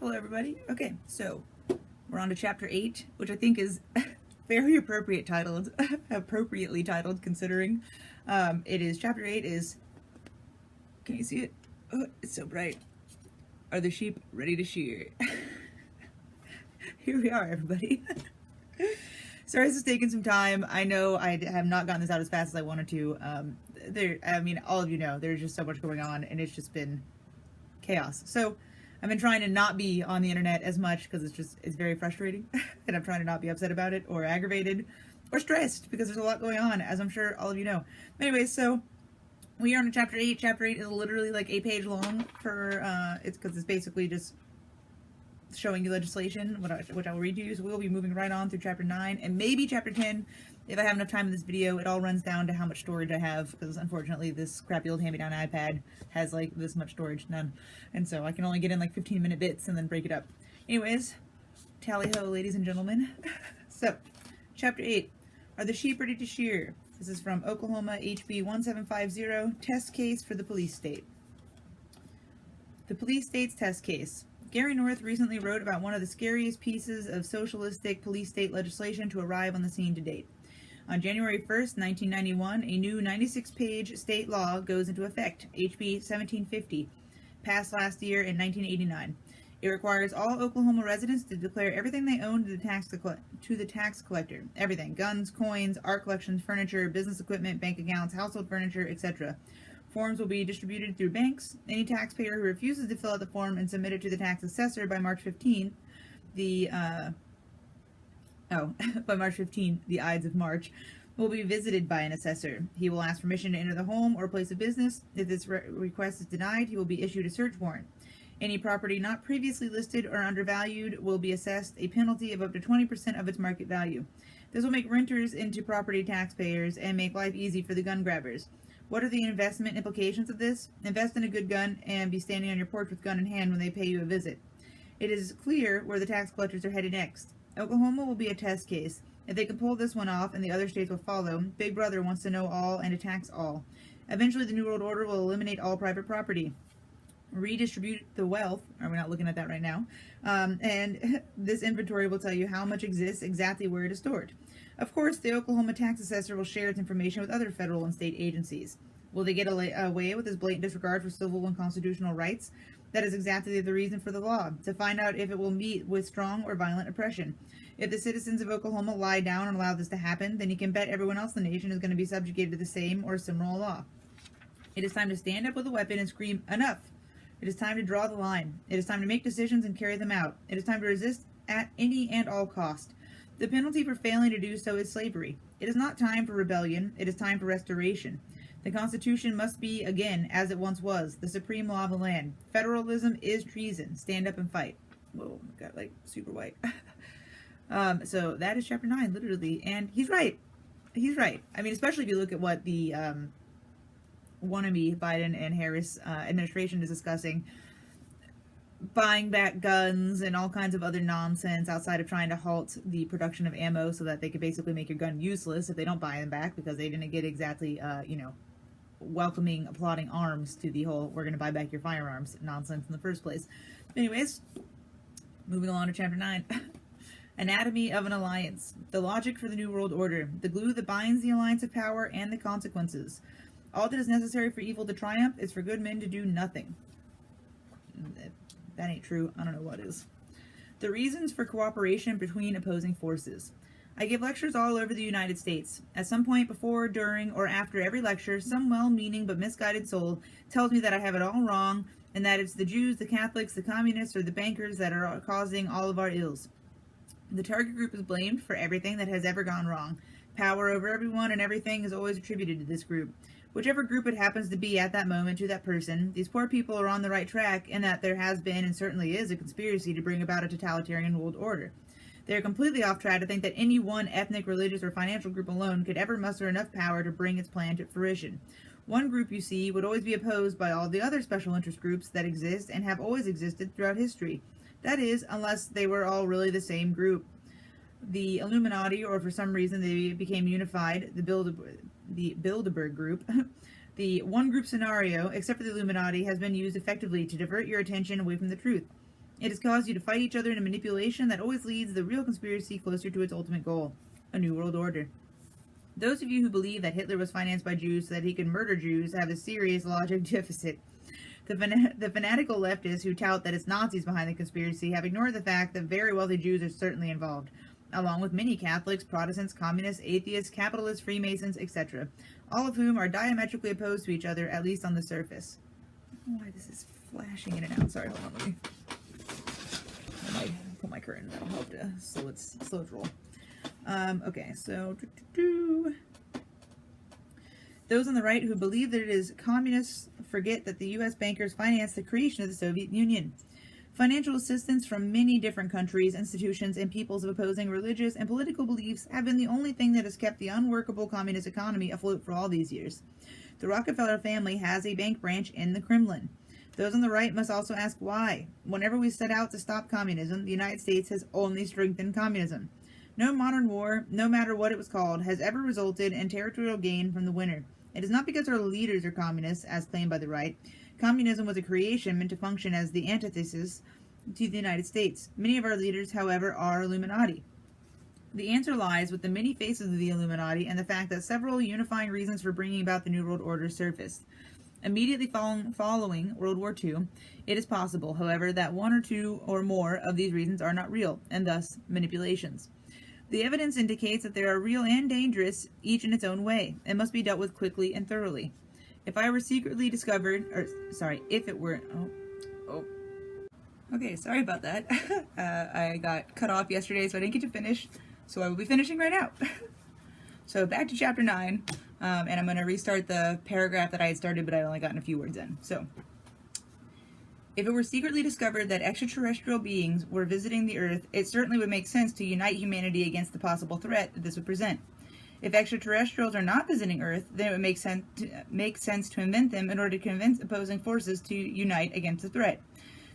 Hello, everybody. Okay, so we're on to chapter 8, which I think is very appropriately titled, considering it is chapter 8 is. Can you see it? Oh, it's so bright. Are the sheep ready to shear? Here we are, everybody. Sorry, this is taking some time. I know I have not gotten this out as fast as I wanted to. All of you know, there's just so much going on, and it's just been chaos. So I've been trying to not be on the internet as much because it's very frustrating, and I'm trying to not be upset about it or aggravated or stressed because there's a lot going on, as I'm sure all of you know. Anyways, so we are on to chapter 8. Chapter 8 is literally like a page long for it's because it's basically just showing you legislation, which I will read to you. So we'll be moving right on through chapter 9 and maybe chapter 10 if I have enough time in this video. It all runs down to how much storage I have, because unfortunately this crappy old hand-me-down iPad has like this much storage, none, and so I can only get in like 15-minute bits and then break it up. Anyways, tally ho, ladies and gentlemen. So chapter 8, are the sheep ready to shear? This is from Oklahoma HB 1750, test case for the police state. The police state's test case. Gary North recently wrote about one of the scariest pieces of socialistic police state legislation to arrive on the scene to date. On January 1st, 1991, a new 96-page state law goes into effect, HB 1750, passed last year in 1989. It requires all Oklahoma residents to declare everything they own to the tax collector. Everything: guns, coins, art collections, furniture, business equipment, bank accounts, household furniture, etc. Forms will be distributed through banks. Any taxpayer who refuses to fill out the form and submit it to the tax assessor by March 15th, by March 15th, the Ides of March, will be visited by an assessor. He will ask permission to enter the home or place of business. If this request is denied, he will be issued a search warrant. Any property not previously listed or undervalued will be assessed a penalty of up to 20% of its market value. This will make renters into property taxpayers and make life easy for the gun grabbers. What are the investment implications of this? Invest in a good gun and be standing on your porch with gun in hand when they pay you a visit. It is clear where the tax collectors are headed next. Oklahoma will be a test case. If they can pull this one off and the other states will follow, Big Brother wants to know all and to tax all. Eventually, the New World Order will eliminate all private property, redistribute the wealth. We're not looking at that right now. And this inventory will tell you how much exists, exactly where it is stored. Of course, the Oklahoma tax assessor will share its information with other federal and state agencies. Will they get away with this blatant disregard for civil and constitutional rights? That is exactly the reason for the law, to find out if it will meet with strong or violent oppression. If the citizens of Oklahoma lie down and allow this to happen, then you can bet everyone else in the nation is going to be subjugated to the same or similar law. It is time to stand up with a weapon and scream, "Enough!" It is time to draw the line. It is time to make decisions and carry them out. It is time to resist at any and all cost. The penalty for failing to do so is slavery. It is not time for rebellion. It is time for restoration. The Constitution must be, again, as it once was, the supreme law of the land. Federalism is treason. Stand up and fight. Whoa, got like super white. So that is chapter 9, literally. And he's right. He's right. I mean, especially if you look at what the wannabe Biden and Harris administration is discussing. Buying back guns and all kinds of other nonsense outside of trying to halt the production of ammo so that they could basically make your gun useless if they don't buy them back, because they didn't get exactly, welcoming, applauding arms to the whole "we're going to buy back your firearms" nonsense in the first place. Anyways, moving along to chapter 9. Anatomy of an alliance. The logic for the New World Order. The glue that binds the alliance of power and the consequences. All that is necessary for evil to triumph is for good men to do nothing. That ain't true. I don't know what is. The reasons for cooperation between opposing forces. I give lectures all over the United States. At some point before, during, or after every lecture, some well-meaning but misguided soul tells me that I have it all wrong, and that it's the Jews, the Catholics, the communists, or the bankers that are causing all of our ills. The target group is blamed for everything that has ever gone wrong. Power over everyone and everything is always attributed to this group. Whichever group it happens to be at that moment to that person, these poor people are on the right track, and that there has been and certainly is a conspiracy to bring about a totalitarian world order. They are completely off track to think that any one ethnic, religious, or financial group alone could ever muster enough power to bring its plan to fruition. One group, you see, would always be opposed by all the other special interest groups that exist and have always existed throughout history. That is, unless they were all really the same group. The Illuminati, or for some reason they became unified, the Bilderberg group. The one group scenario, except for the Illuminati, has been used effectively to divert your attention away from the truth. It has caused you to fight each other in a manipulation that always leads the real conspiracy closer to its ultimate goal, a new world order. Those of you who believe that Hitler was financed by Jews so that he could murder Jews have a serious logic deficit. The fanatical leftists who tout that it's Nazis behind the conspiracy have ignored the fact that very wealthy Jews are certainly involved, along with many Catholics, Protestants, communists, atheists, capitalists, Freemasons, etc., all of whom are diametrically opposed to each other, at least on the surface. I don't know why this is flashing in and out. Sorry, hold on, let me... I might pull my curtain. That'll help to slow its roll. Okay, so... Those on the right who believe that it is communists forget that the U.S. bankers financed the creation of the Soviet Union. Financial assistance from many different countries, institutions, and peoples of opposing religious and political beliefs have been the only thing that has kept the unworkable communist economy afloat for all these years. The Rockefeller family has a bank branch in the Kremlin. Those on the right must also ask why. Whenever we set out to stop communism, the United States has only strengthened communism. No modern war, no matter what it was called, has ever resulted in territorial gain from the winner. It is not because our leaders are communists, as claimed by the right. Communism was a creation meant to function as the antithesis to the United States. Many of our leaders, however, are Illuminati. The answer lies with the many faces of the Illuminati and the fact that several unifying reasons for bringing about the New World Order surfaced. Immediately following World War II, it is possible, however, that one or two or more of these reasons are not real, and thus manipulations. The evidence indicates that they are real and dangerous, each in its own way, and must be dealt with quickly and thoroughly. If it were... Okay, sorry about that. I got cut off yesterday, so I didn't get to finish, so I will be finishing right now. So back to chapter 9, and I'm going to restart the paragraph that I had started, but I only gotten a few words in. So, if it were secretly discovered that extraterrestrial beings were visiting the Earth, it certainly would make sense to unite humanity against the possible threat that this would present. If extraterrestrials are not visiting Earth, then it would make sense to invent them in order to convince opposing forces to unite against the threat.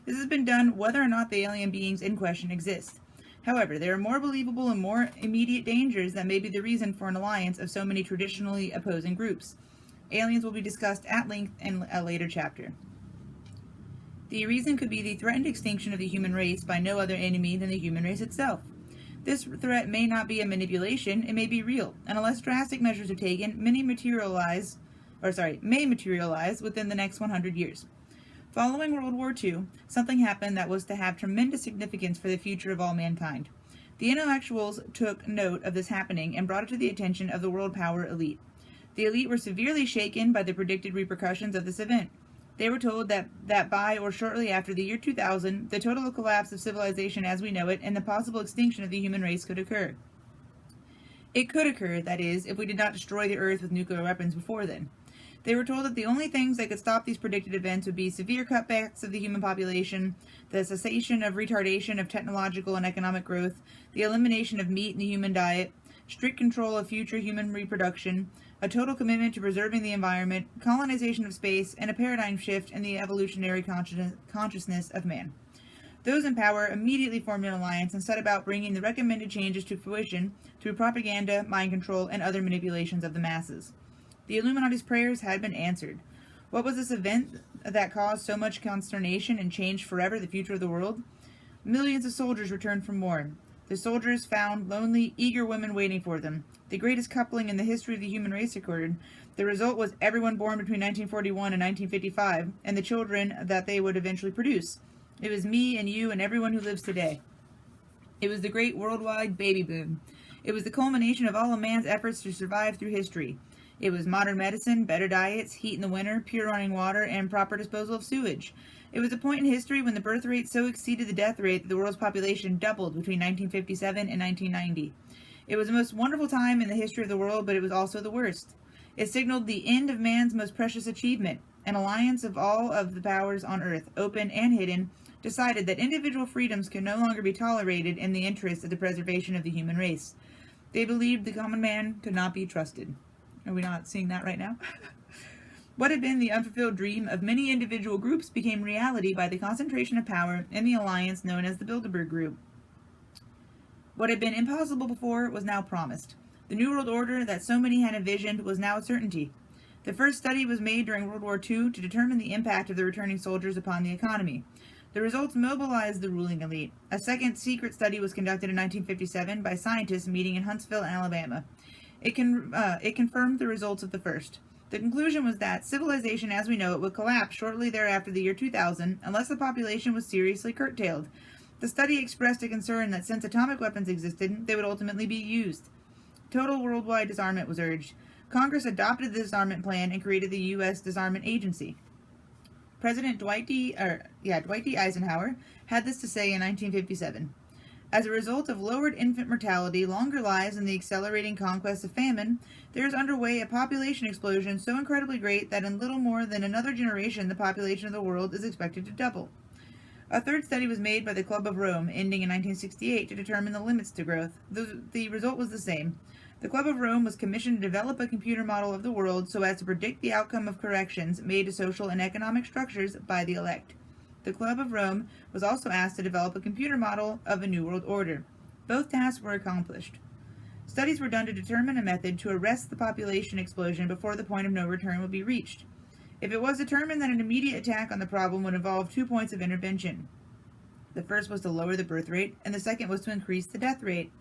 This has been done whether or not the alien beings in question exist. However, there are more believable and more immediate dangers that may be the reason for an alliance of so many traditionally opposing groups. Aliens will be discussed at length in a later chapter. The reason could be the threatened extinction of the human race by no other enemy than the human race itself. This threat may not be a manipulation, it may be real, and unless drastic measures are taken, may materialize within the next 100 years. Following World War II, something happened that was to have tremendous significance for the future of all mankind. The intellectuals took note of this happening and brought it to the attention of the world power elite. The elite were severely shaken by the predicted repercussions of this event. They were told that by or shortly after the year 2000, the total collapse of civilization as we know it and the possible extinction of the human race could occur. It could occur, that is, if we did not destroy the Earth with nuclear weapons before then. They were told that the only things that could stop these predicted events would be severe cutbacks of the human population, the cessation of retardation of technological and economic growth, the elimination of meat in the human diet, strict control of future human reproduction, a total commitment to preserving the environment, colonization of space, and a paradigm shift in the evolutionary consciousness of man. Those in power immediately formed an alliance and set about bringing the recommended changes to fruition through propaganda, mind control, and other manipulations of the masses. The Illuminati's prayers had been answered. What was this event that caused so much consternation and changed forever the future of the world? Millions of soldiers returned from war. The soldiers found lonely, eager women waiting for them. The greatest coupling in the history of the human race occurred. The result was everyone born between 1941 and 1955, and the children that they would eventually produce. It was me and you and everyone who lives today. It was the great worldwide baby boom. It was the culmination of all of man's efforts to survive through history. It was modern medicine, better diets, heat in the winter, pure running water, and proper disposal of sewage. It was a point in history when the birth rate so exceeded the death rate that the world's population doubled between 1957 and 1990. It was the most wonderful time in the history of the world, but it was also the worst. It signaled the end of man's most precious achievement. An alliance of all of the powers on earth, open and hidden, decided that individual freedoms could no longer be tolerated in the interest of the preservation of the human race. They believed the common man could not be trusted. Are we not seeing that right now? What had been the unfulfilled dream of many individual groups became reality by the concentration of power in the alliance known as the Bilderberg Group. What had been impossible before was now promised. The New World Order that so many had envisioned was now a certainty. The first study was made during World War II to determine the impact of the returning soldiers upon the economy. The results mobilized the ruling elite. A second secret study was conducted in 1957 by scientists meeting in Huntsville, Alabama. It confirmed the results of the first. The conclusion was that civilization as we know it would collapse shortly thereafter the year 2000 unless the population was seriously curtailed. The study expressed a concern that since atomic weapons existed, they would ultimately be used. Total worldwide disarmament was urged. Congress adopted the disarmament plan and created the U.S. Disarmament Agency. President Dwight D. Eisenhower had this to say in 1957. As a result of lowered infant mortality, longer lives, and the accelerating conquest of famine, there is underway a population explosion so incredibly great that in little more than another generation the population of the world is expected to double. A third study was made by the Club of Rome, ending in 1968, to determine the limits to growth. The result was the same. The Club of Rome was commissioned to develop a computer model of the world so as to predict the outcome of corrections made to social and economic structures by the elect. The Club of Rome was also asked to develop a computer model of a new world order. Both tasks were accomplished. Studies were done to determine a method to arrest the population explosion before the point of no return would be reached. If it was determined that an immediate attack on the problem would involve 2 points of intervention. The first was to lower the birth rate, and the second was to increase the death rate.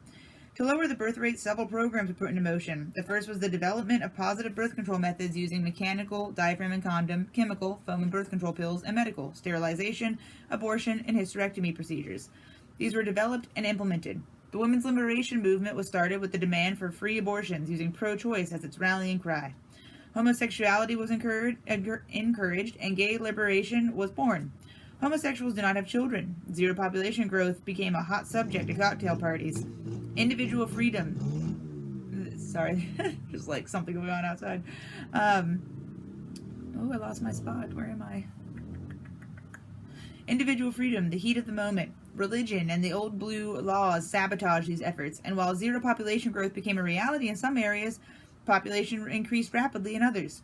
To lower the birth rate, several programs were put into motion. The first was the development of positive birth control methods using mechanical, diaphragm and condom, chemical, foam and birth control pills, and medical, sterilization, abortion, and hysterectomy procedures. These were developed and implemented. The women's liberation movement was started with the demand for free abortions using pro-choice as its rallying cry. Homosexuality was encouraged, and gay liberation was born. Homosexuals do not have children. Zero population growth became a hot subject at cocktail parties. Individual freedom. Sorry, just like something going on outside. Oh, I lost my spot. Where am I? Individual freedom, the heat of the moment. Religion and the old blue laws sabotaged these efforts, and while zero population growth became a reality in some areas, population increased rapidly in others.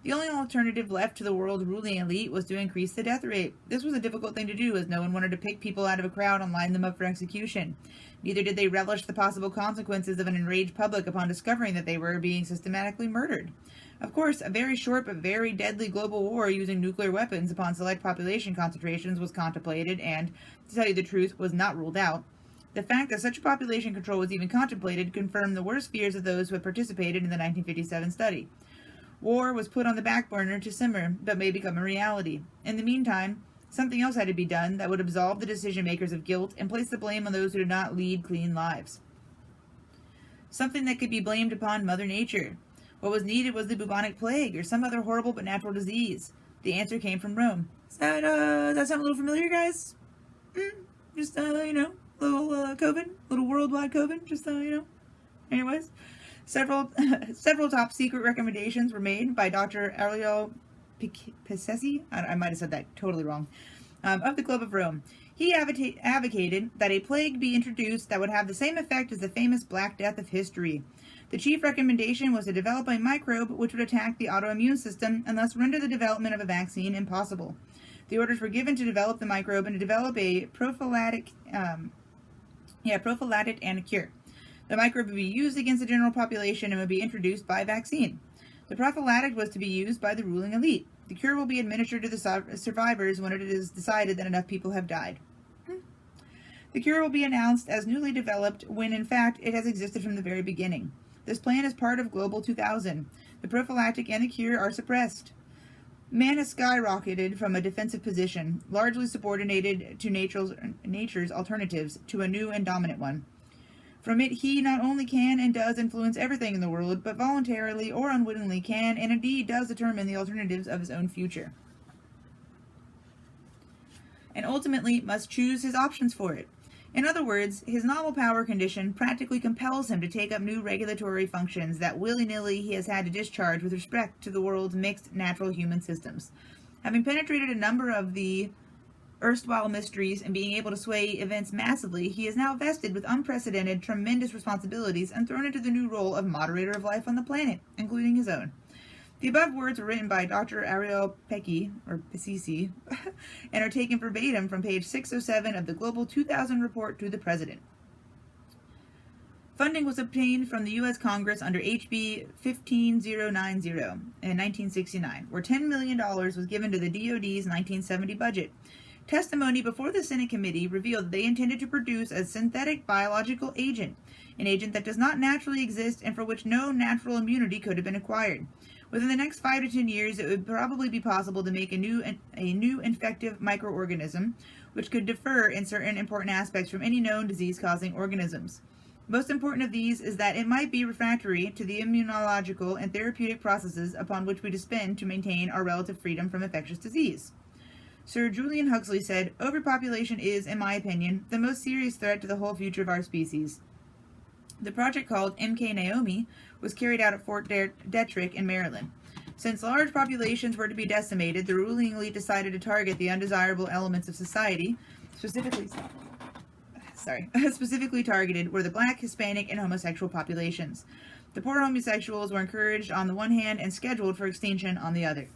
The only alternative left to the world ruling elite was to increase the death rate. This was a difficult thing to do, as no one wanted to pick people out of a crowd and line them up for execution. Neither did they relish the possible consequences of an enraged public upon discovering that they were being systematically murdered. Of course, a very short but very deadly global war using nuclear weapons upon select population concentrations was contemplated and, to tell you the truth, was not ruled out. The fact that such population control was even contemplated confirmed the worst fears of those who had participated in the 1957 study. War was put on the back burner to simmer, but may become a reality. In the meantime, something else had to be done that would absolve the decision makers of guilt and place the blame on those who did not lead clean lives. Something that could be blamed upon Mother Nature. What was needed was the Bubonic Plague or some other horrible but natural disease. The answer came from Rome. Does that sound a little familiar, guys? Just, little COVID, little worldwide COVID, just, Anyways. Several top secret recommendations were made by Dr. Ariel Picesi, I might have said that totally wrong, of the Club of Rome. He advocated that a plague be introduced that would have the same effect as the famous Black Death of history. The chief recommendation was to develop a microbe which would attack the autoimmune system and thus render the development of a vaccine impossible. The orders were given to develop the microbe and to develop a prophylactic and a cure. The microbe would be used against the general population and would be introduced by vaccine. The prophylactic was to be used by the ruling elite. The cure will be administered to the survivors when it is decided that enough people have died. The cure will be announced as newly developed when in fact it has existed from the very beginning. This plan is part of Global 2000. The prophylactic and the cure are suppressed. Man has skyrocketed from a defensive position, largely subordinated to nature's alternatives, to a new and dominant one. From it he not only can and does influence everything in the world, but voluntarily or unwittingly can and indeed does determine the alternatives of his own future. And ultimately must choose his options for it. In other words, his novel power condition practically compels him to take up new regulatory functions that willy-nilly he has had to discharge with respect to the world's mixed natural human systems. Having penetrated a number of the erstwhile mysteries and being able to sway events massively, he is now vested with unprecedented, tremendous responsibilities and thrown into the new role of moderator of life on the planet, including his own. The above words were written by Dr. Ariel Picesi, and are taken verbatim from page 607 of the Global 2000 report to the President. Funding was obtained from the U.S. Congress under HB 15090 in 1969, where $10 million was given to the DoD's 1970 budget. Testimony before the Senate committee revealed that they intended to produce a synthetic biological agent, an agent that does not naturally exist and for which no natural immunity could have been acquired. Within the next 5 to 10 years, it would probably be possible to make a new infective microorganism, which could differ in certain important aspects from any known disease-causing organisms. Most important of these is that it might be refractory to the immunological and therapeutic processes upon which we depend to maintain our relative freedom from infectious disease. Sir Julian Huxley said, "Overpopulation is, in my opinion, the most serious threat to the whole future of our species." The project, called MK Naomi, was carried out at Fort Detrick in Maryland. Since large populations were to be decimated, the ruling elite decided to target the undesirable elements of society. Specifically targeted were the black, Hispanic, and homosexual populations. The poor homosexuals were encouraged on the one hand and scheduled for extinction on the other.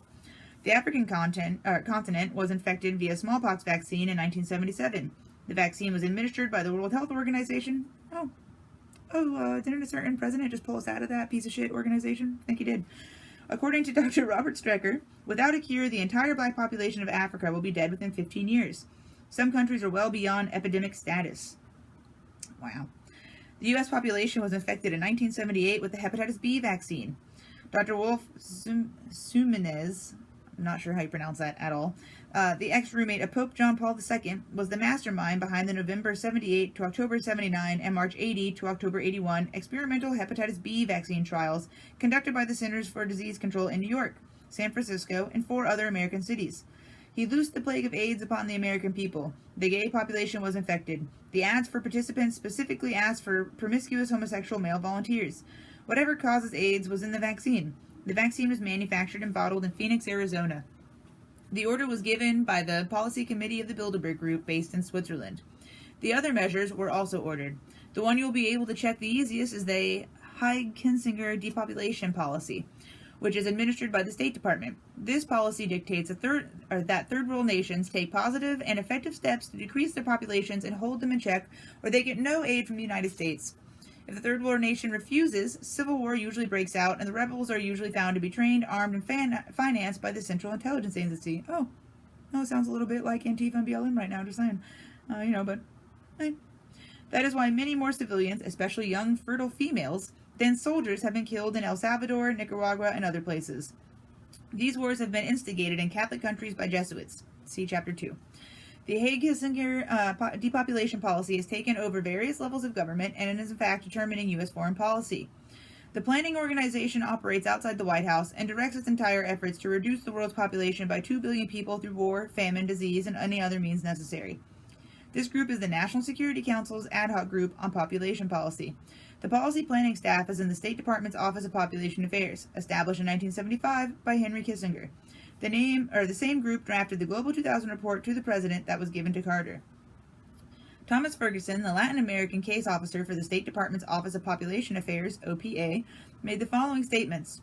The African continent was infected via smallpox vaccine in 1977. The vaccine was administered by the World Health Organization. Didn't a certain president just pull us out of that piece of shit organization? I think he did. According to Dr. Robert Strecker, without a cure, the entire black population of Africa will be dead within 15 years. Some countries are well beyond epidemic status. Wow. The U.S. population was infected in 1978 with the Hepatitis B vaccine. Dr. Wolf Sumenez, I'm not sure how you pronounce that at all, the ex-roommate of Pope John Paul II, was the mastermind behind the November 78 to October 79 and March 80 to October 81 experimental hepatitis B vaccine trials conducted by the Centers for Disease Control in New York, San Francisco, and 4 other American cities. He loosed the plague of AIDS upon the American people. The gay population was infected. The ads for participants specifically asked for promiscuous homosexual male volunteers. Whatever causes AIDS was in the vaccine. The vaccine was manufactured and bottled in Phoenix, Arizona. The order was given by the Policy Committee of the Bilderberg Group based in Switzerland. The other measures were also ordered. The one you'll be able to check the easiest is the Heidkinsinger Depopulation Policy, which is administered by the State Department. This policy dictates that third world nations take positive and effective steps to decrease their populations and hold them in check, or they get no aid from the United States. If the third world nation refuses, civil war usually breaks out, and the rebels are usually found to be trained, armed, and financed by the Central Intelligence Agency. Oh, it sounds a little bit like Antifa and BLM right now, just saying. But that is why many more civilians, especially young, fertile females, than soldiers have been killed in El Salvador, Nicaragua, and other places. These wars have been instigated in Catholic countries by Jesuits. See Chapter 2. The Heidkinsinger depopulation policy has taken over various levels of government and is in fact determining U.S. foreign policy. The planning organization operates outside the White House and directs its entire efforts to reduce the world's population by 2 billion people through war, famine, disease, and any other means necessary. This group is the National Security Council's ad hoc group on population policy. The policy planning staff is in the State Department's Office of Population Affairs, established in 1975 by Henry Kissinger. The same group drafted the Global 2000 report to the president that was given to Carter. Thomas Ferguson, the Latin American case officer for the State Department's Office of Population Affairs, OPA, made the following statements.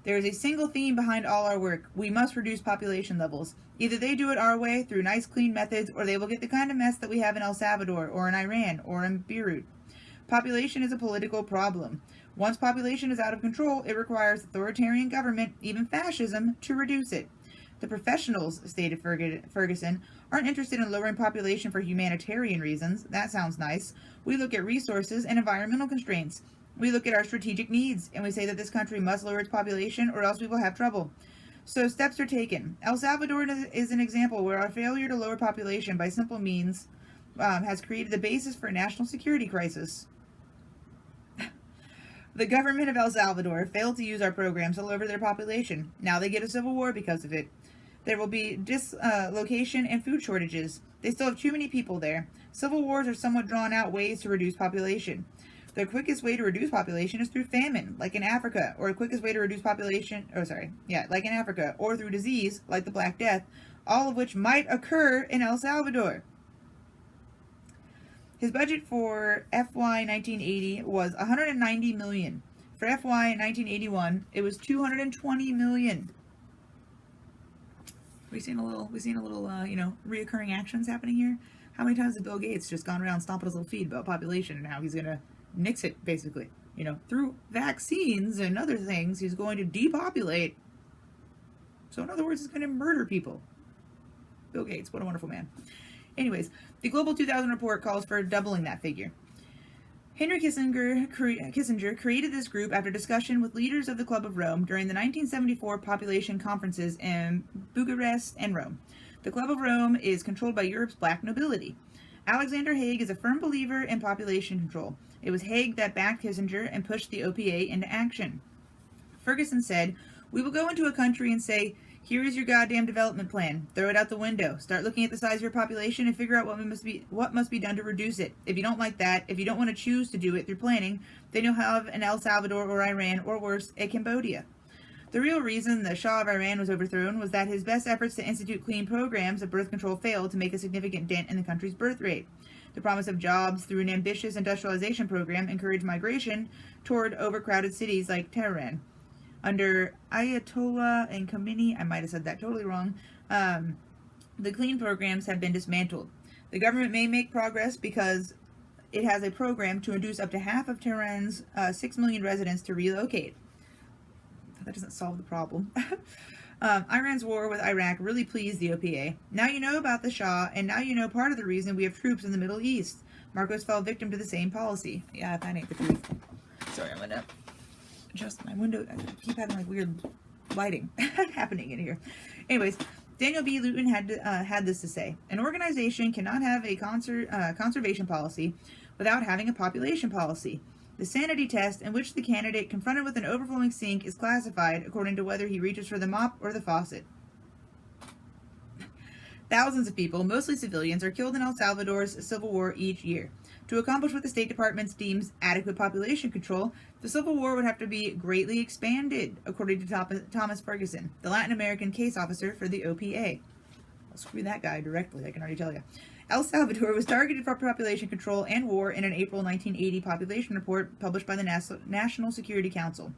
There is a single theme behind all our work. We must reduce population levels. Either they do it our way through nice, clean methods, or they will get the kind of mess that we have in El Salvador, or in Iran, or in Beirut. Population is a political problem. Once population is out of control, it requires authoritarian government, even fascism, to reduce it. The professionals, stated Ferguson, aren't interested in lowering population for humanitarian reasons. That sounds nice. We look at resources and environmental constraints. We look at our strategic needs, and we say that this country must lower its population or else we will have trouble. So steps are taken. El Salvador is an example where our failure to lower population by simple means has created the basis for a national security crisis. The government of El Salvador failed to use our programs to lower their population. Now they get a civil war because of it. There will be dislocation and food shortages. They still have too many people there. Civil wars are somewhat drawn out ways to reduce population. The quickest way to reduce population is through famine, like in Africa, or the quickest way to reduce population, like in Africa, or through disease, like the Black Death, all of which might occur in El Salvador. His budget for FY 1980 was $190 million. For FY 1981, it was $220 million. We've seen a little, reoccurring actions happening here. How many times has Bill Gates just gone around stomping his little feet about population and how he's gonna nix it, basically? Through vaccines and other things, he's going to depopulate. So in other words, he's going to murder people. Bill Gates, what a wonderful man. Anyways, the Global 2000 report calls for doubling that figure. Henry Kissinger created this group after discussion with leaders of the Club of Rome during the 1974 population conferences in Bucharest and Rome. The Club of Rome is controlled by Europe's black nobility. Alexander Haig is a firm believer in population control. It was Haig that backed Kissinger and pushed the OPA into action. Ferguson said, "We will go into a country and say, here is your goddamn development plan. Throw it out the window. Start looking at the size of your population and figure out what must be done to reduce it. If you don't like that, if you don't want to choose to do it through planning, then you'll have an El Salvador or Iran, or worse, a Cambodia." The real reason the Shah of Iran was overthrown was that his best efforts to institute clean programs of birth control failed to make a significant dent in the country's birth rate. The promise of jobs through an ambitious industrialization program encouraged migration toward overcrowded cities like Tehran. Under Ayatollah and Khomeini, I might have said that totally wrong, the clean programs have been dismantled. The government may make progress because it has a program to induce up to half of Tehran's 6 million residents to relocate. That doesn't solve the problem. Iran's war with Iraq really pleased the OPA. Now you know about the Shah, and now you know part of the reason we have troops in the Middle East. Marcos fell victim to the same policy. Yeah, that ain't the truth. Sorry, I'm gonna adjust my window. I keep having like weird lighting happening in here. Anyways, Daniel B. Luton had this to say: an organization cannot have a conservation policy without having a population policy. The sanity test in which the candidate confronted with an overflowing sink is classified according to whether he reaches for the mop or the faucet. Thousands of people, mostly civilians, are killed in El Salvador's civil war each year. To accomplish what the State Department deems adequate population control, the Civil War would have to be greatly expanded, according to Thomas Ferguson, the Latin American case officer for the OPA. I'll screw that guy directly, I can already tell you. El Salvador was targeted for population control and war in an April 1980 population report published by the National Security Council.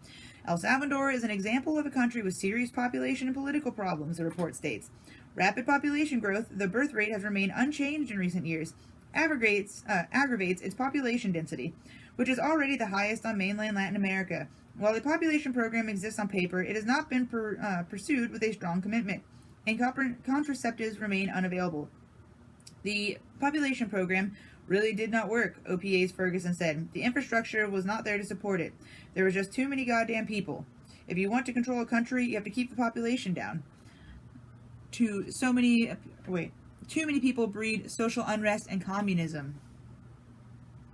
El Salvador is an example of a country with serious population and political problems, the report states. Rapid population growth, the birth rate has remained unchanged in recent years, aggravates its population density, which is already the highest on mainland Latin America. While the population program exists on paper, it has not been pursued with a strong commitment, and contraceptives remain unavailable. The population program really did not work, OPA's Ferguson said. The infrastructure was not there to support it. There was just too many goddamn people. If you want to control a country, you have to keep the population down. Too many people breed social unrest and communism.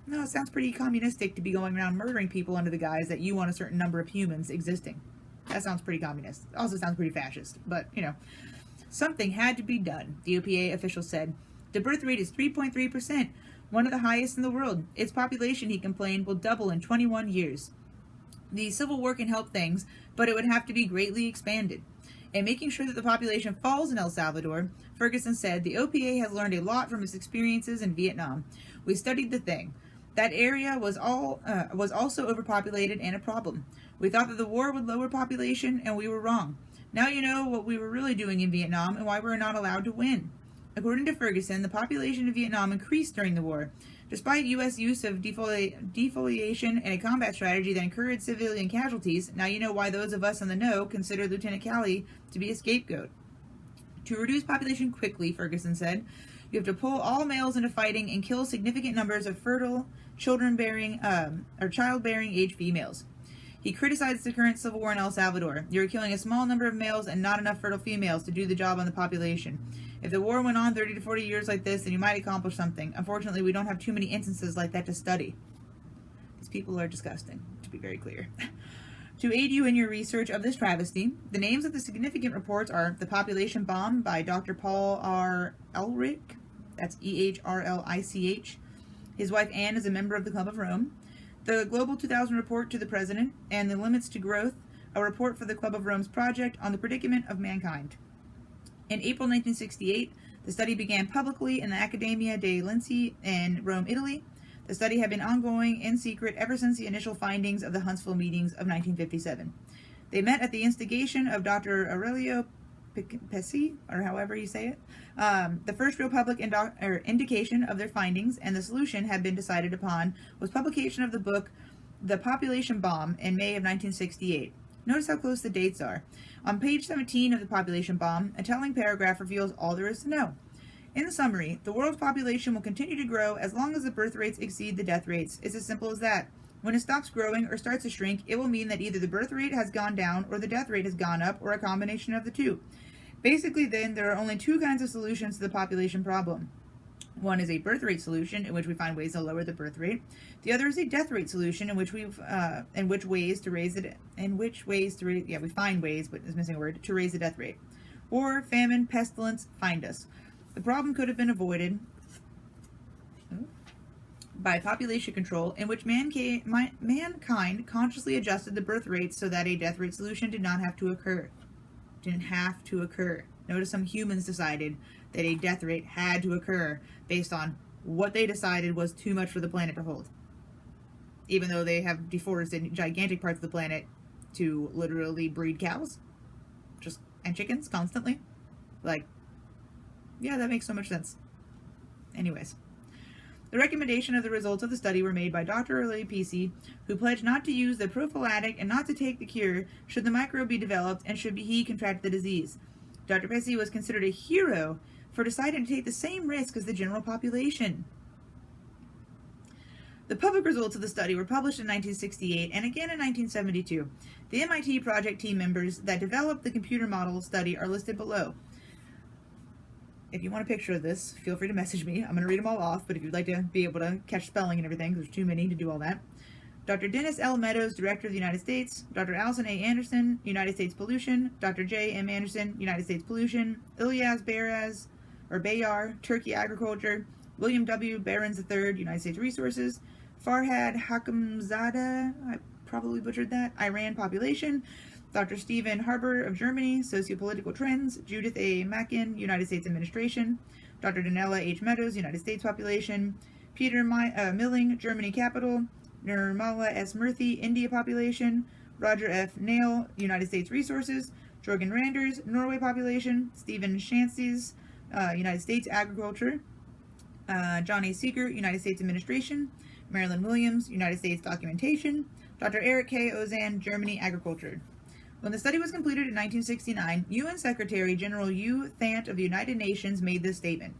No, it sounds pretty communistic to be going around murdering people under the guise that you want a certain number of humans existing. That sounds pretty communist. It also sounds pretty fascist, but, something had to be done, the OPA official said. The birth rate is 3.3%, one of the highest in the world. Its population, he complained, will double in 21 years. The Civil War can help things, but it would have to be greatly expanded. In making sure that the population falls in El Salvador, Ferguson said, the OPA has learned a lot from its experiences in Vietnam. We studied the thing. That area was also overpopulated and a problem. We thought that the war would lower population, and we were wrong. Now you know what we were really doing in Vietnam and why we were not allowed to win. According to Ferguson, the population of Vietnam increased during the war. Despite U.S. use of defoliation and a combat strategy that encouraged civilian casualties, now you know why those of us in the know consider Lieutenant Calley to be a scapegoat. To reduce population quickly, Ferguson said, you have to pull all males into fighting and kill significant numbers of fertile, childbearing age females. He criticized the current civil war in El Salvador. You are killing a small number of males and not enough fertile females to do the job on the population. If the war went on 30 to 40 years like this, then you might accomplish something. Unfortunately, we don't have too many instances like that to study. These people are disgusting, to be very clear. To aid you in your research of this travesty, the names of the significant reports are The Population Bomb by Dr. Paul R. Ehrlich, that's Ehrlich. His wife Anne is a member of the Club of Rome. The Global 2000 Report to the President and the Limits to Growth, a report for the Club of Rome's project on the predicament of mankind. In April 1968, the study began publicly in the Accademia dei Lincei in Rome, Italy. The study had been ongoing in secret ever since the initial findings of the Huntsville meetings of 1957. They met at the instigation of Dr. Aurelio Pesci, or however you say it. The first real public indication of their findings and the solution had been decided upon was publication of the book The Population Bomb in May of 1968. Notice how close the dates are. On page 17 of the population bomb, a telling paragraph reveals all there is to know. In the summary, the world's population will continue to grow as long as the birth rates exceed the death rates. It's as simple as that. When it stops growing or starts to shrink, it will mean that either the birth rate has gone down or the death rate has gone up, or a combination of the two. Basically, then, there are only two kinds of solutions to the population problem. One is a birth rate solution, in which we find ways to lower the birth rate. The other is a death rate solution, in which we find ways, but it's missing a word, to raise the death rate. War, famine, pestilence, find us. The problem could have been avoided by population control, in which mankind consciously adjusted the birth rate so that a death rate solution did not have to occur. Notice some humans decided that a death rate had to occur based on what they decided was too much for the planet to hold. Even though they have deforested gigantic parts of the planet to literally breed cows and chickens constantly. Yeah, that makes so much sense. Anyways. The recommendation of the results of the study were made by Dr. Pesci, who pledged not to use the prophylactic and not to take the cure should the microbe be developed and should he contract the disease. Dr. Pesci was considered a hero for deciding to take the same risk as the general population. The public results of the study were published in 1968 and again in 1972. The MIT project team members that developed the computer model study are listed below. If you want a picture of this, feel free to message me. I'm going to read them all off, but if you'd like to be able to catch spelling and everything, there's too many to do all that. Dr. Dennis L. Meadows, Director of the United States. Dr. Allison A. Anderson, United States Pollution. Dr. J. M. Anderson, United States Pollution. Ilyas Bayar, Turkey Agriculture. William W. Behrens III, United States Resources. Farhad Hakamzadeh, I probably butchered that, Iran Population. Dr. Stephen Harbour of Germany, Sociopolitical Trends. Judith A. Mackin, United States Administration. Dr. Danella H. Meadows, United States Population. Peter Milling, Germany Capital. Nirmala S. Murthy, India Population. Roger F. Nail, United States Resources. Jorgen Randers, Norway Population. Stephen Shantzes, United States Agriculture. John A. Seeger, United States Administration. Marilyn Williams, United States Documentation. Dr. Eric K. Ozan, Germany Agriculture. When the study was completed in 1969, UN Secretary General U. Thant of the United Nations made this statement.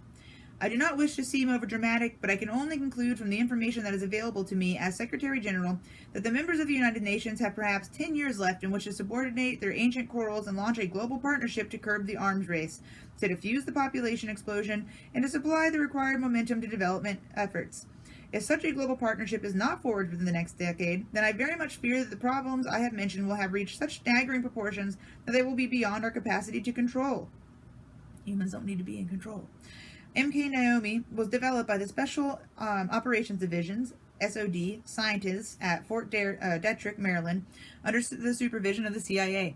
I do not wish to seem overdramatic, but I can only conclude from the information that is available to me as Secretary General that the members of the United Nations have perhaps 10 years left in which to subordinate their ancient quarrels and launch a global partnership to curb the arms race, to defuse the population explosion, and to supply the required momentum to development efforts. If such a global partnership is not forward within the next decade, then I very much fear that the problems I have mentioned will have reached such staggering proportions that they will be beyond our capacity to control. Humans don't need to be in control. MK Naomi was developed by the Special Operations Division's SOD scientists at Fort Detrick, Maryland, under the supervision of the CIA.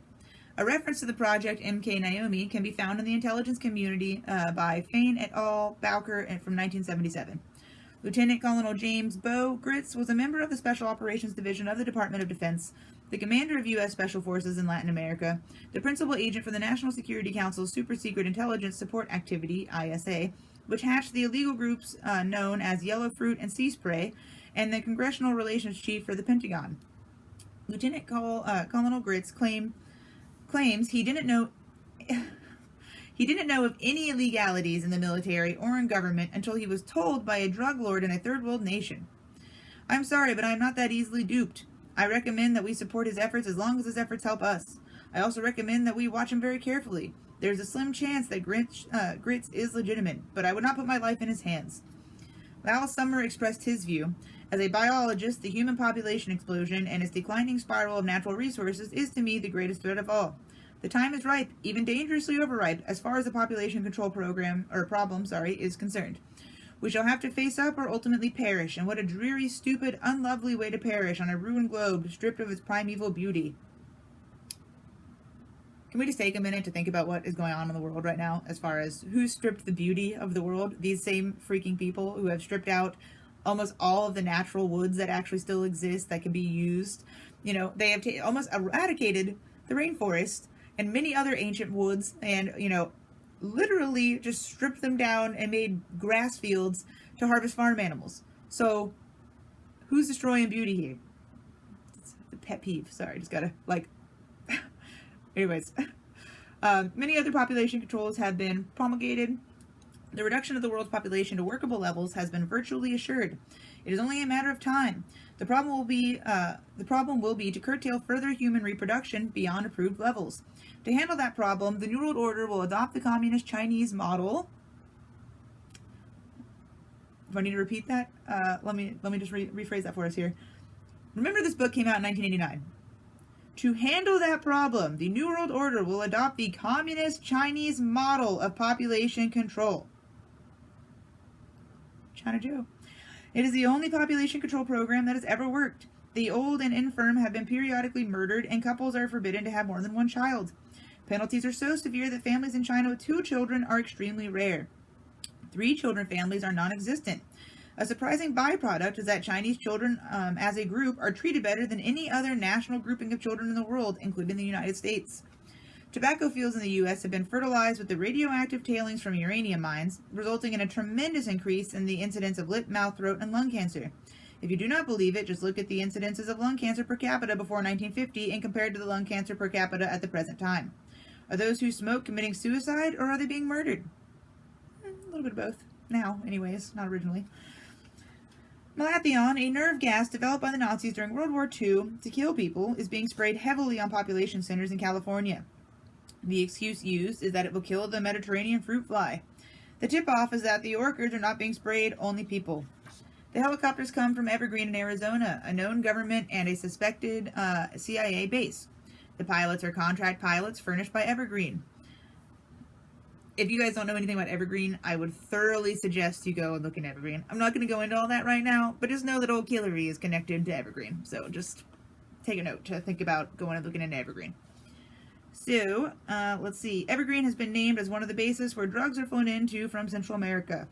A reference to the project MK Naomi can be found in the intelligence community by Fain et al. Bowker from 1977. Lieutenant Colonel James Bo Gritz was a member of the Special Operations Division of the Department of Defense, the commander of U.S. Special Forces in Latin America, the principal agent for the National Security Council's Super Secret Intelligence Support Activity, ISA, which hatched the illegal groups known as Yellow Fruit and Sea Spray, and the Congressional Relations Chief for the Pentagon. Lieutenant Colonel Gritz claims he didn't know of any illegalities in the military or in government until he was told by a drug lord in a third world nation. I'm sorry, but I am not that easily duped. I recommend that we support his efforts as long as his efforts help us. I also recommend that we watch him very carefully. There's a slim chance that Gritz is legitimate, but I would not put my life in his hands. Val Summer expressed his view. As a biologist, the human population explosion and its declining spiral of natural resources is to me the greatest threat of all. The time is ripe, even dangerously overripe, as far as the population control problem is concerned. We shall have to face up or ultimately perish, and what a dreary, stupid, unlovely way to perish on a ruined globe, stripped of its primeval beauty. Can we just take a minute to think about what is going on in the world right now, as far as who stripped the beauty of the world? These same freaking people who have stripped out almost all of the natural woods that actually still exist that can be used. You know, they have almost eradicated the rainforest and many other ancient woods, and, you know, literally just stripped them down and made grass fields to harvest farm animals. So, who's destroying beauty here? It's a pet peeve. Sorry, just gotta, Anyways, many other population controls have been promulgated. The reduction of the world's population to workable levels has been virtually assured. It is only a matter of time. The problem will be to curtail further human reproduction beyond approved levels. To handle that problem, the New World Order will adopt the communist Chinese model. Do I need to repeat that? Let me just rephrase that for us here. Remember, this book came out in 1989. To handle that problem, the New World Order will adopt the communist Chinese model of population control. China Joe. It is the only population control program that has ever worked. The old and infirm have been periodically murdered, and couples are forbidden to have more than one child. Penalties are so severe that families in China with 2 children are extremely rare. 3 children families are non-existent. A surprising byproduct is that Chinese children, as a group, are treated better than any other national grouping of children in the world, including the United States. Tobacco fields in the U.S. have been fertilized with the radioactive tailings from uranium mines, resulting in a tremendous increase in the incidence of lip, mouth, throat, and lung cancer. If you do not believe it, just look at the incidences of lung cancer per capita before 1950 and compared to the lung cancer per capita at the present time. Are those who smoke committing suicide, or are they being murdered? A little bit of both. Now, anyways, not originally. Malathion, a nerve gas developed by the Nazis during World War II to kill people, is being sprayed heavily on population centers in California. The excuse used is that it will kill the Mediterranean fruit fly. The tip-off is that the orchids are not being sprayed, only people. The helicopters come from Evergreen in Arizona, a known government and a suspected CIA base. The pilots are contract pilots furnished by Evergreen. If you guys don't know anything about Evergreen, I would thoroughly suggest you go and look in Evergreen. I'm not going to go into all that right now, but just know that Old Killery is connected to Evergreen. So just take a note to think about going and looking into Evergreen. So, let's see. Evergreen has been named as one of the bases where drugs are flown into from Central America.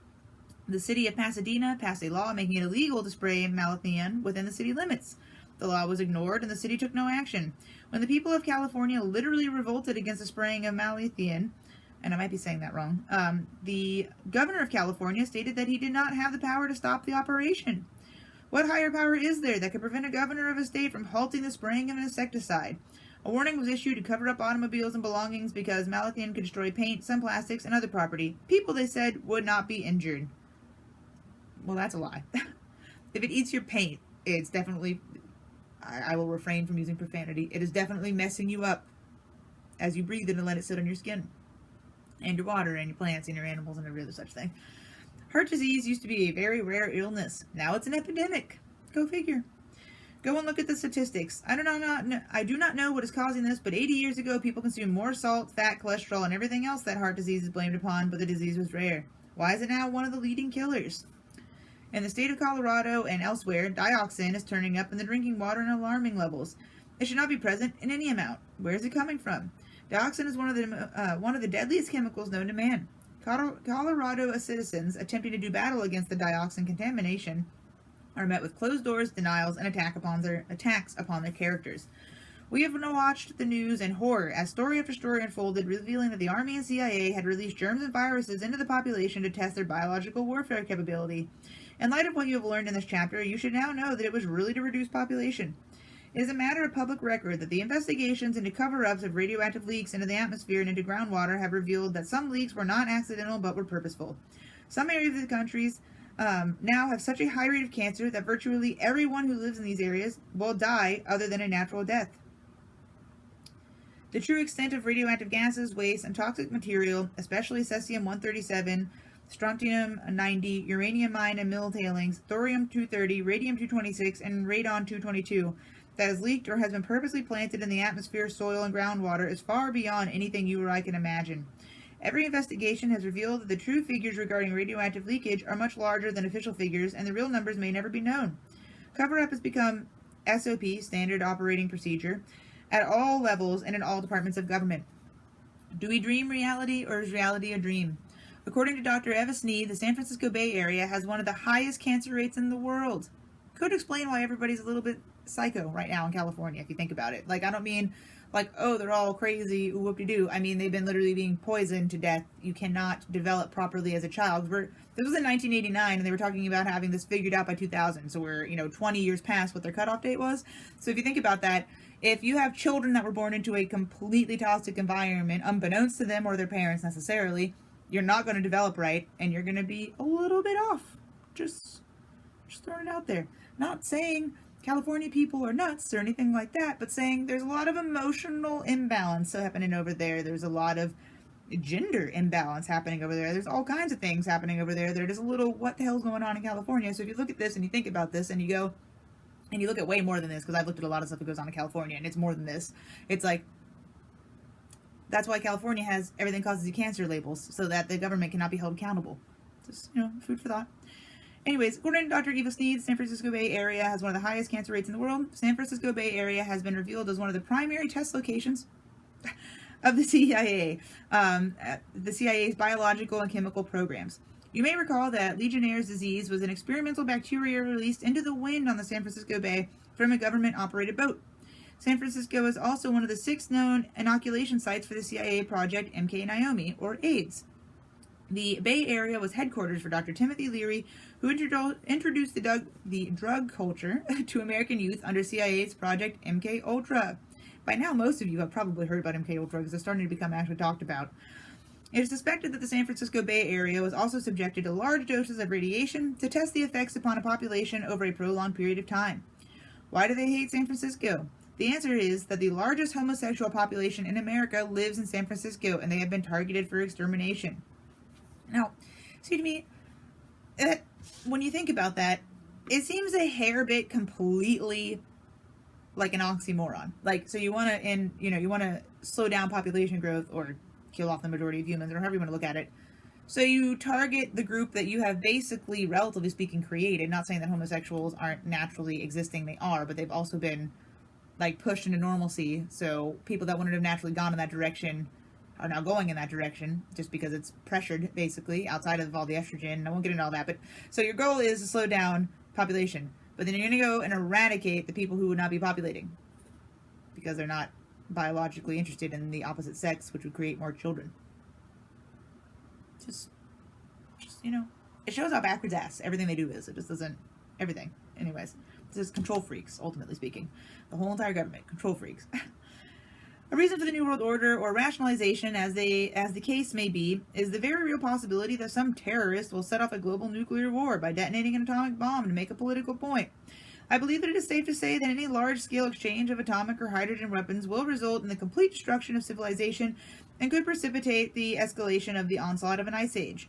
The city of Pasadena passed a law making it illegal to spray malathion within the city limits. The law was ignored and the city took no action. When the people of California literally revolted against the spraying of malathion, and I might be saying that wrong, the governor of California stated that he did not have the power to stop the operation. What higher power is there that could prevent a governor of a state from halting the spraying of an insecticide? A warning was issued to cover up automobiles and belongings because malathion could destroy paint, some plastics, and other property. People, they said, would not be injured. Well, that's a lie. If it eats your paint, it's definitely... I will refrain from using profanity. It is definitely messing you up as you breathe it and let it sit on your skin. And your water, and your plants, and your animals, and every other such thing. Heart disease used to be a very rare illness. Now it's an epidemic. Go figure. Go and look at the statistics. I do not know what is causing this, but 80 years ago, people consumed more salt, fat, cholesterol, and everything else that heart disease is blamed upon, but the disease was rare. Why is it now one of the leading killers? In the state of Colorado and elsewhere, dioxin is turning up in the drinking water in alarming levels. It should not be present in any amount. Where is it coming from? Dioxin is one of the deadliest chemicals known to man. Colorado citizens attempting to do battle against the dioxin contamination are met with closed doors, denials, and attacks upon their characters. We have now watched the news in horror as story after story unfolded, revealing that the Army and CIA had released germs and viruses into the population to test their biological warfare capability. In light of what you have learned in this chapter, you should now know that it was really to reduce population. It is a matter of public record that the investigations into cover-ups of radioactive leaks into the atmosphere and into groundwater have revealed that some leaks were not accidental but were purposeful. Some areas of the countries now have such a high rate of cancer that virtually everyone who lives in these areas will die other than a natural death. The true extent of radioactive gases, waste, and toxic material, especially cesium-137, strontium-90, uranium mine and mill tailings, thorium-230, radium-226, and radon-222, that has leaked or has been purposely planted in the atmosphere, soil, and groundwater is far beyond anything you or I can imagine. Every investigation has revealed that the true figures regarding radioactive leakage are much larger than official figures, and the real numbers may never be known. Cover-up has become SOP, standard operating procedure, at all levels and in all departments of government. Do we dream reality, or is reality a dream? According to Dr. Eva Sneed, the San Francisco Bay Area has one of the highest cancer rates in the world. Could explain why everybody's a little bit psycho right now in California, if you think about it. Like, I don't mean like, oh, they're all crazy, whoop-de-doo. I mean, they've been literally being poisoned to death. You cannot develop properly as a child. This was in 1989, and they were talking about having this figured out by 2000. So we're, 20 years past what their cutoff date was. So if you think about that, if you have children that were born into a completely toxic environment, unbeknownst to them or their parents necessarily, you're not going to develop right, and you're going to be a little bit off. Just throwing it out there. Not saying California people are nuts or anything like that, but saying there's a lot of emotional imbalance happening over there. There's a lot of gender imbalance happening over there. There's all kinds of things happening over there. There's a little, what the hell's going on in California? So if you look at this and you think about this and you go, and you look at way more than this, because I've looked at a lot of stuff that goes on in California, and it's more than this. It's like, that's why California has everything causes you cancer labels, so that the government cannot be held accountable. Just, food for thought. Anyways, according to Dr. Eva Sneed, the San Francisco Bay Area has one of the highest cancer rates in the world. San Francisco Bay Area has been revealed as one of the primary test locations of the CIA, the CIA's biological and chemical programs. You may recall that Legionnaire's disease was an experimental bacteria released into the wind on the San Francisco Bay from a government-operated boat. San Francisco is also one of the 6 known inoculation sites for the CIA project MK Naomi, or AIDS. The Bay Area was headquarters for Dr. Timothy Leary, who introduced the drug culture to American youth under CIA's Project MK Ultra. By now, most of you have probably heard about MK Ultra because it's starting to become actually talked about. It is suspected that the San Francisco Bay Area was also subjected to large doses of radiation to test the effects upon a population over a prolonged period of time. Why do they hate San Francisco? The answer is that the largest homosexual population in America lives in San Francisco, and they have been targeted for extermination. Now, see, to me, when you think about that, it seems a hair bit completely like an oxymoron. Like, so you want to slow down population growth or kill off the majority of humans, or however you want to look at it. So you target the group that you have basically, relatively speaking, created. Not saying that homosexuals aren't naturally existing, they are, but they've also been like pushed into normalcy. So people that wouldn't have naturally gone in that direction are now going in that direction just because it's pressured, basically, outside of all the estrogen. I won't get into all that, but so your goal is to slow down population, but then you're going to go and eradicate the people who would not be populating because they're not biologically interested in the opposite sex, which would create more children. Just it shows how backwards ass everything they do is. It just doesn't, everything. Anyways, this is control freaks, ultimately speaking. The whole entire government, control freaks. A reason for the New World Order, or rationalization as the case may be, is the very real possibility that some terrorist will set off a global nuclear war by detonating an atomic bomb to make a political point. I believe that it is safe to say that any large-scale exchange of atomic or hydrogen weapons will result in the complete destruction of civilization and could precipitate the escalation of the onslaught of an ice age.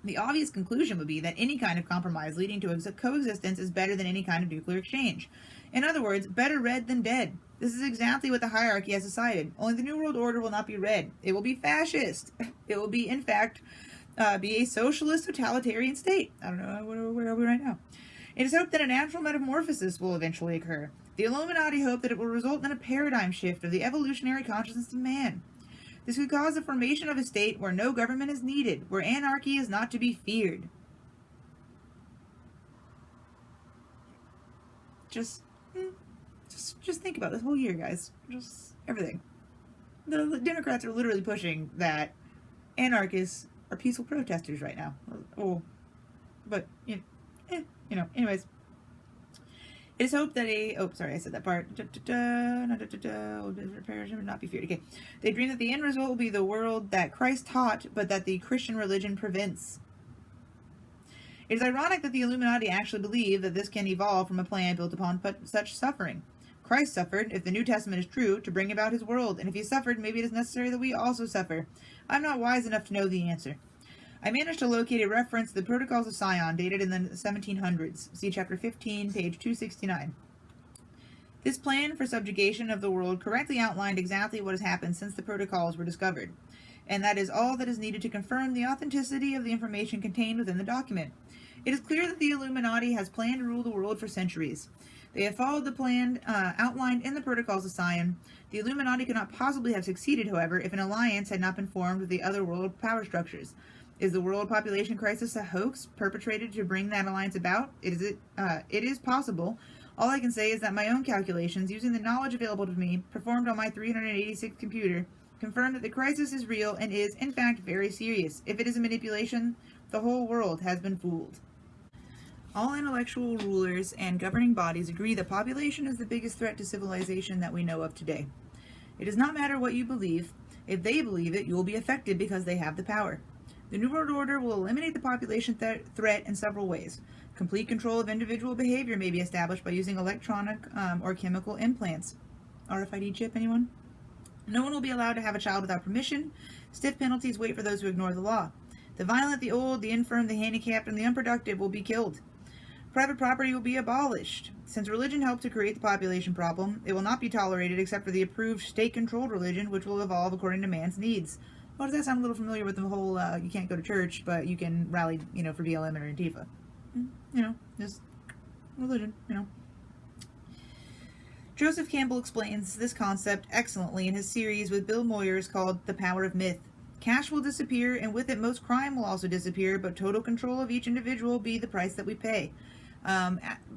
The obvious conclusion would be that any kind of compromise leading to a coexistence is better than any kind of nuclear exchange. In other words, better red than dead. This is exactly what the hierarchy has decided. Only the New World Order will not be red. It will be fascist. It will be, in fact, be a socialist totalitarian state. I don't know, where are we right now? It is hoped that a natural metamorphosis will eventually occur. The Illuminati hope that it will result in a paradigm shift of the evolutionary consciousness of man. This could cause the formation of a state where no government is needed, where anarchy is not to be feared. Just think about this whole year, guys. Just everything. The Democrats are literally pushing that anarchists are peaceful protesters right now. Anyways. It is hoped that I said that part. Not be feared. Okay. They dream that the end result will be the world that Christ taught, but that the Christian religion prevents. It is ironic that the Illuminati actually believe that this can evolve from a plan built upon such suffering. Christ suffered, if the New Testament is true, to bring about his world, and if he suffered, maybe it is necessary that we also suffer. I'm not wise enough to know the answer. I managed to locate a reference to the Protocols of Sion, dated in the 1700s. See Chapter 15, page 269. This plan for subjugation of the world correctly outlined exactly what has happened since the Protocols were discovered, and that is all that is needed to confirm the authenticity of the information contained within the document. It is clear that the Illuminati has planned to rule the world for centuries. They have followed the plan outlined in the Protocols of Sion. The Illuminati could not possibly have succeeded, however, if an alliance had not been formed with the other world power structures. Is the world population crisis a hoax perpetrated to bring that alliance about? It is possible. All I can say is that my own calculations, using the knowledge available to me, performed on my 386th computer, confirm that the crisis is real and is, in fact, very serious. If it is a manipulation, the whole world has been fooled. All intellectual rulers and governing bodies agree that population is the biggest threat to civilization that we know of today. It does not matter what you believe. If they believe it, you will be affected because they have the power. The New World Order will eliminate the population threat in several ways. Complete control of individual behavior may be established by using electronic or chemical implants. RFID chip, anyone? No one will be allowed to have a child without permission. Stiff penalties wait for those who ignore the law. The violent, the old, the infirm, the handicapped, and the unproductive will be killed. Private property will be abolished. Since religion helped to create the population problem, it will not be tolerated except for the approved state-controlled religion, which will evolve according to man's needs. Well, does that sound a little familiar with the whole, you can't go to church, but you can rally, for BLM or Antifa? Just religion, Joseph Campbell explains this concept excellently in his series with Bill Moyers called The Power of Myth. Cash will disappear, and with it most crime will also disappear, but total control of each individual will be the price that we pay.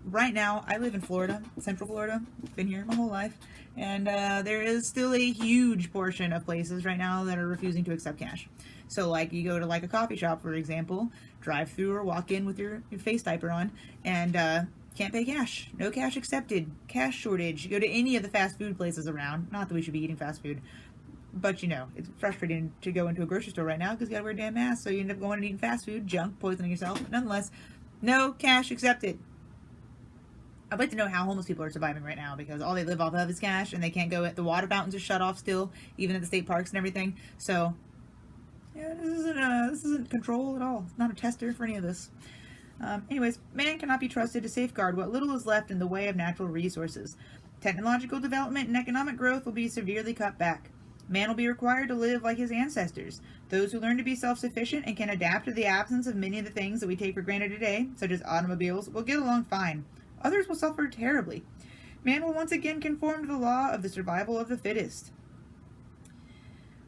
Right now, I live in Florida, Central Florida. Been here my whole life. And there is still a huge portion of places right now that are refusing to accept cash. So, like, you go to, like, a coffee shop, for example, drive through or walk in with your face diaper on, and can't pay cash. No cash accepted. Cash shortage. You go to any of the fast food places around. Not that we should be eating fast food. But, it's frustrating to go into a grocery store right now because you gotta wear a damn mask, so you end up going and eating fast food, junk, poisoning yourself. But nonetheless, no cash accepted. I'd like to know how homeless people are surviving right now, because all they live off of is cash, and they can't go. The water fountains are shut off still, even at the state parks and everything. So, yeah, this isn't control at all. It's not a tester for any of this. Anyways, man cannot be trusted to safeguard what little is left in the way of natural resources. Technological development and economic growth will be severely cut back. Man will be required to live like his ancestors. Those who learn to be self-sufficient and can adapt to the absence of many of the things that we take for granted today, such as automobiles, will get along fine. Others will suffer terribly. Man will once again conform to the law of the survival of the fittest.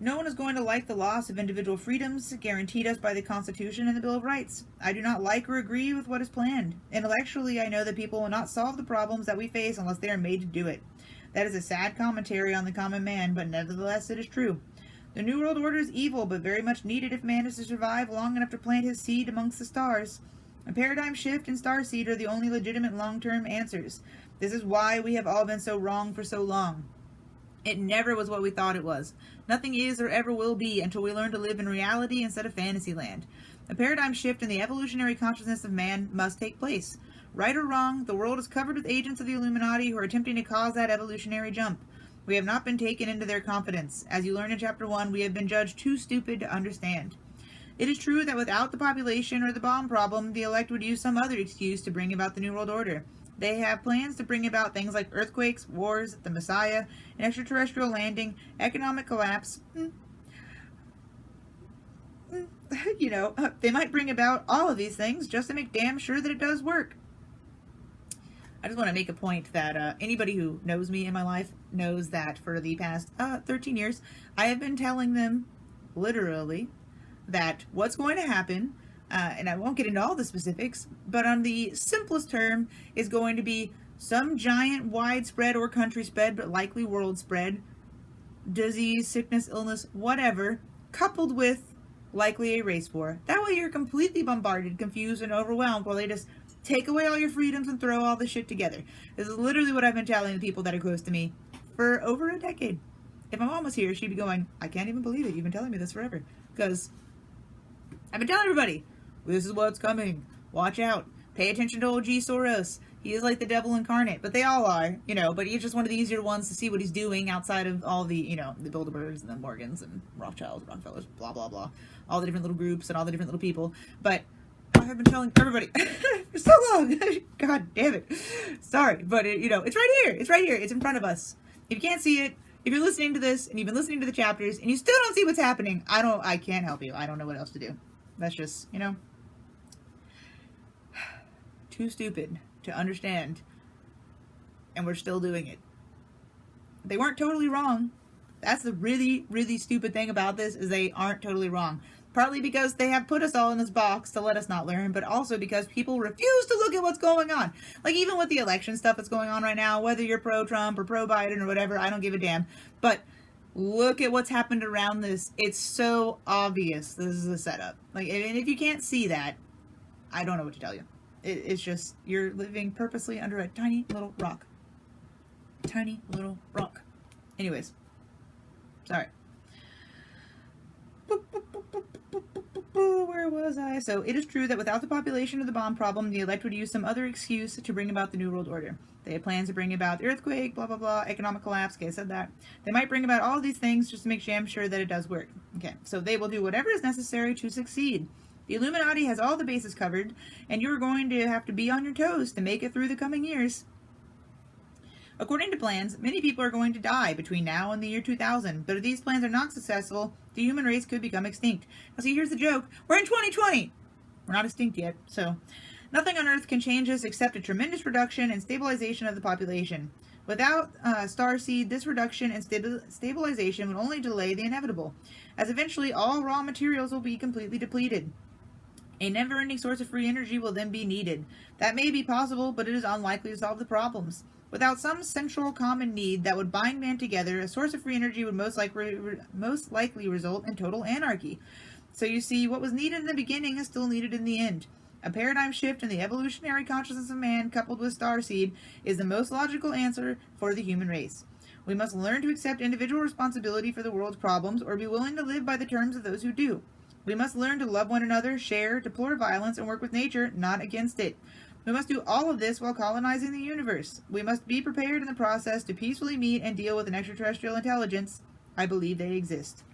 No one is going to like the loss of individual freedoms guaranteed us by the Constitution and the Bill of Rights. I do not like or agree with what is planned. Intellectually, I know that people will not solve the problems that we face unless they are made to do it. That is a sad commentary on the common man, but nevertheless it is true. The New World Order is evil, but very much needed if man is to survive long enough to plant his seed amongst the stars. A paradigm shift and starseed are the only legitimate long-term answers. This is why we have all been so wrong for so long. It never was what we thought it was. Nothing is or ever will be until we learn to live in reality instead of fantasy land. A paradigm shift in the evolutionary consciousness of man must take place. Right or wrong, the world is covered with agents of the Illuminati who are attempting to cause that evolutionary jump. We have not been taken into their confidence. As you learn in Chapter 1, we have been judged too stupid to understand. It is true that without the population or the bomb problem, the elect would use some other excuse to bring about the New World Order. They have plans to bring about things like earthquakes, wars, the Messiah, an extraterrestrial landing, economic collapse. They might bring about all of these things just to make damn sure that it does work. I just want to make a point that anybody who knows me in my life knows that for the past 13 years, I have been telling them, literally, that what's going to happen, and I won't get into all the specifics, but on the simplest term, is going to be some giant widespread or country spread, but likely world spread, disease, sickness, illness, whatever, coupled with likely a race war. That way you're completely bombarded, confused, and overwhelmed while they just take away all your freedoms and throw all this shit together. This is literally what I've been telling the people that are close to me for over a decade. If my mom was here, she'd be going, I can't even believe it. You've been telling me this forever. Because I've been telling everybody, this is what's coming. Watch out. Pay attention to old G. Soros. He is like the devil incarnate. But they all are, but he's just one of the easier ones to see what he's doing outside of all the, the Bilderbergs and the Morgans and Rothschilds, Rockefellers, blah, blah, blah. All the different little groups and all the different little people. But I have been telling everybody for so long. God damn it. Sorry, but it's right here. It's right here. It's in front of us. If you can't see it, if you're listening to this and you've been listening to the chapters and you still don't see what's happening, I can't help you. I don't know what else to do. That's just, too stupid to understand. And we're still doing it. They weren't totally wrong. That's the really, really stupid thing about this, is they aren't totally wrong. Partly because they have put us all in this box to let us not learn, but also because people refuse to look at what's going on. Like, even with the election stuff that's going on right now, whether you're pro-Trump or pro-Biden or whatever, I don't give a damn. But look at what's happened around this. It's so obvious this is a setup. Like, and if you can't see that, I don't know what to tell you. It's just, you're living purposely under a tiny little rock. Tiny little rock. Anyways. Sorry. Where was I? So, it is true that without the population of the bomb problem, the elect would use some other excuse to bring about the New World Order. They have plans to bring about the earthquake, blah, blah, blah, economic collapse. Okay, I said that. They might bring about all these things just to make damn sure that it does work. Okay, so they will do whatever is necessary to succeed. The Illuminati has all the bases covered, and you're going to have to be on your toes to make it through the coming years. According to plans, many people are going to die between now and the year 2000, but if these plans are not successful, the human race could become extinct. Now see, here's the joke. We're in 2020! We're not extinct yet, so nothing on Earth can change us except a tremendous reduction and stabilization of the population. Without starseed, this reduction and stabilization would only delay the inevitable, as eventually all raw materials will be completely depleted. A never-ending source of free energy will then be needed. That may be possible, but it is unlikely to solve the problems. Without some central common need that would bind man together, a source of free energy would most likely result in total anarchy. So you see, what was needed in the beginning is still needed in the end. A paradigm shift in the evolutionary consciousness of man, coupled with starseed, is the most logical answer for the human race. We must learn to accept individual responsibility for the world's problems, or be willing to live by the terms of those who do. We must learn to love one another, share, deplore violence, and work with nature, not against it. We must do all of this while colonizing the universe. We must be prepared in the process to peacefully meet and deal with an extraterrestrial intelligence. I believe they exist.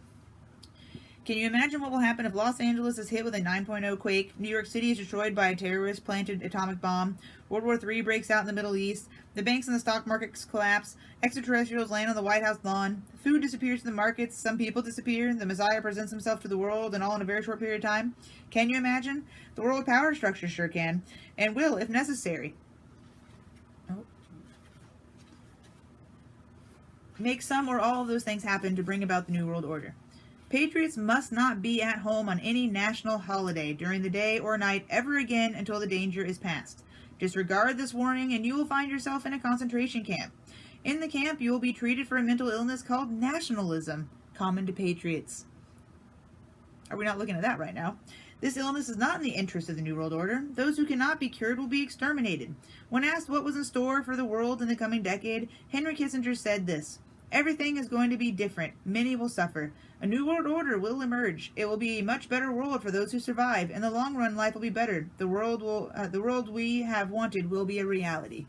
Can you imagine what will happen if Los Angeles is hit with a 9.0 quake, New York City is destroyed by a terrorist-planted atomic bomb, World War III breaks out in the Middle East, the banks and the stock markets collapse, extraterrestrials land on the White House lawn, food disappears from the markets, some people disappear, the Messiah presents himself to the world, and all in a very short period of time? Can you imagine? The world power structure sure can, and will if necessary. Make some or all of those things happen to bring about the New World Order. Patriots must not be at home on any national holiday during the day or night ever again until the danger is past. Disregard this warning and you will find yourself in a concentration camp. In the camp, you will be treated for a mental illness called nationalism, common to patriots. Are we not looking at that right now? This illness is not in the interest of the New World Order. Those who cannot be cured will be exterminated. When asked what was in store for the world in the coming decade, Henry Kissinger said this: "Everything is going to be different. Many will suffer. A new world order will emerge. It will be a much better world for those who survive. In the long run, life will be better. The world we have wanted will be a reality."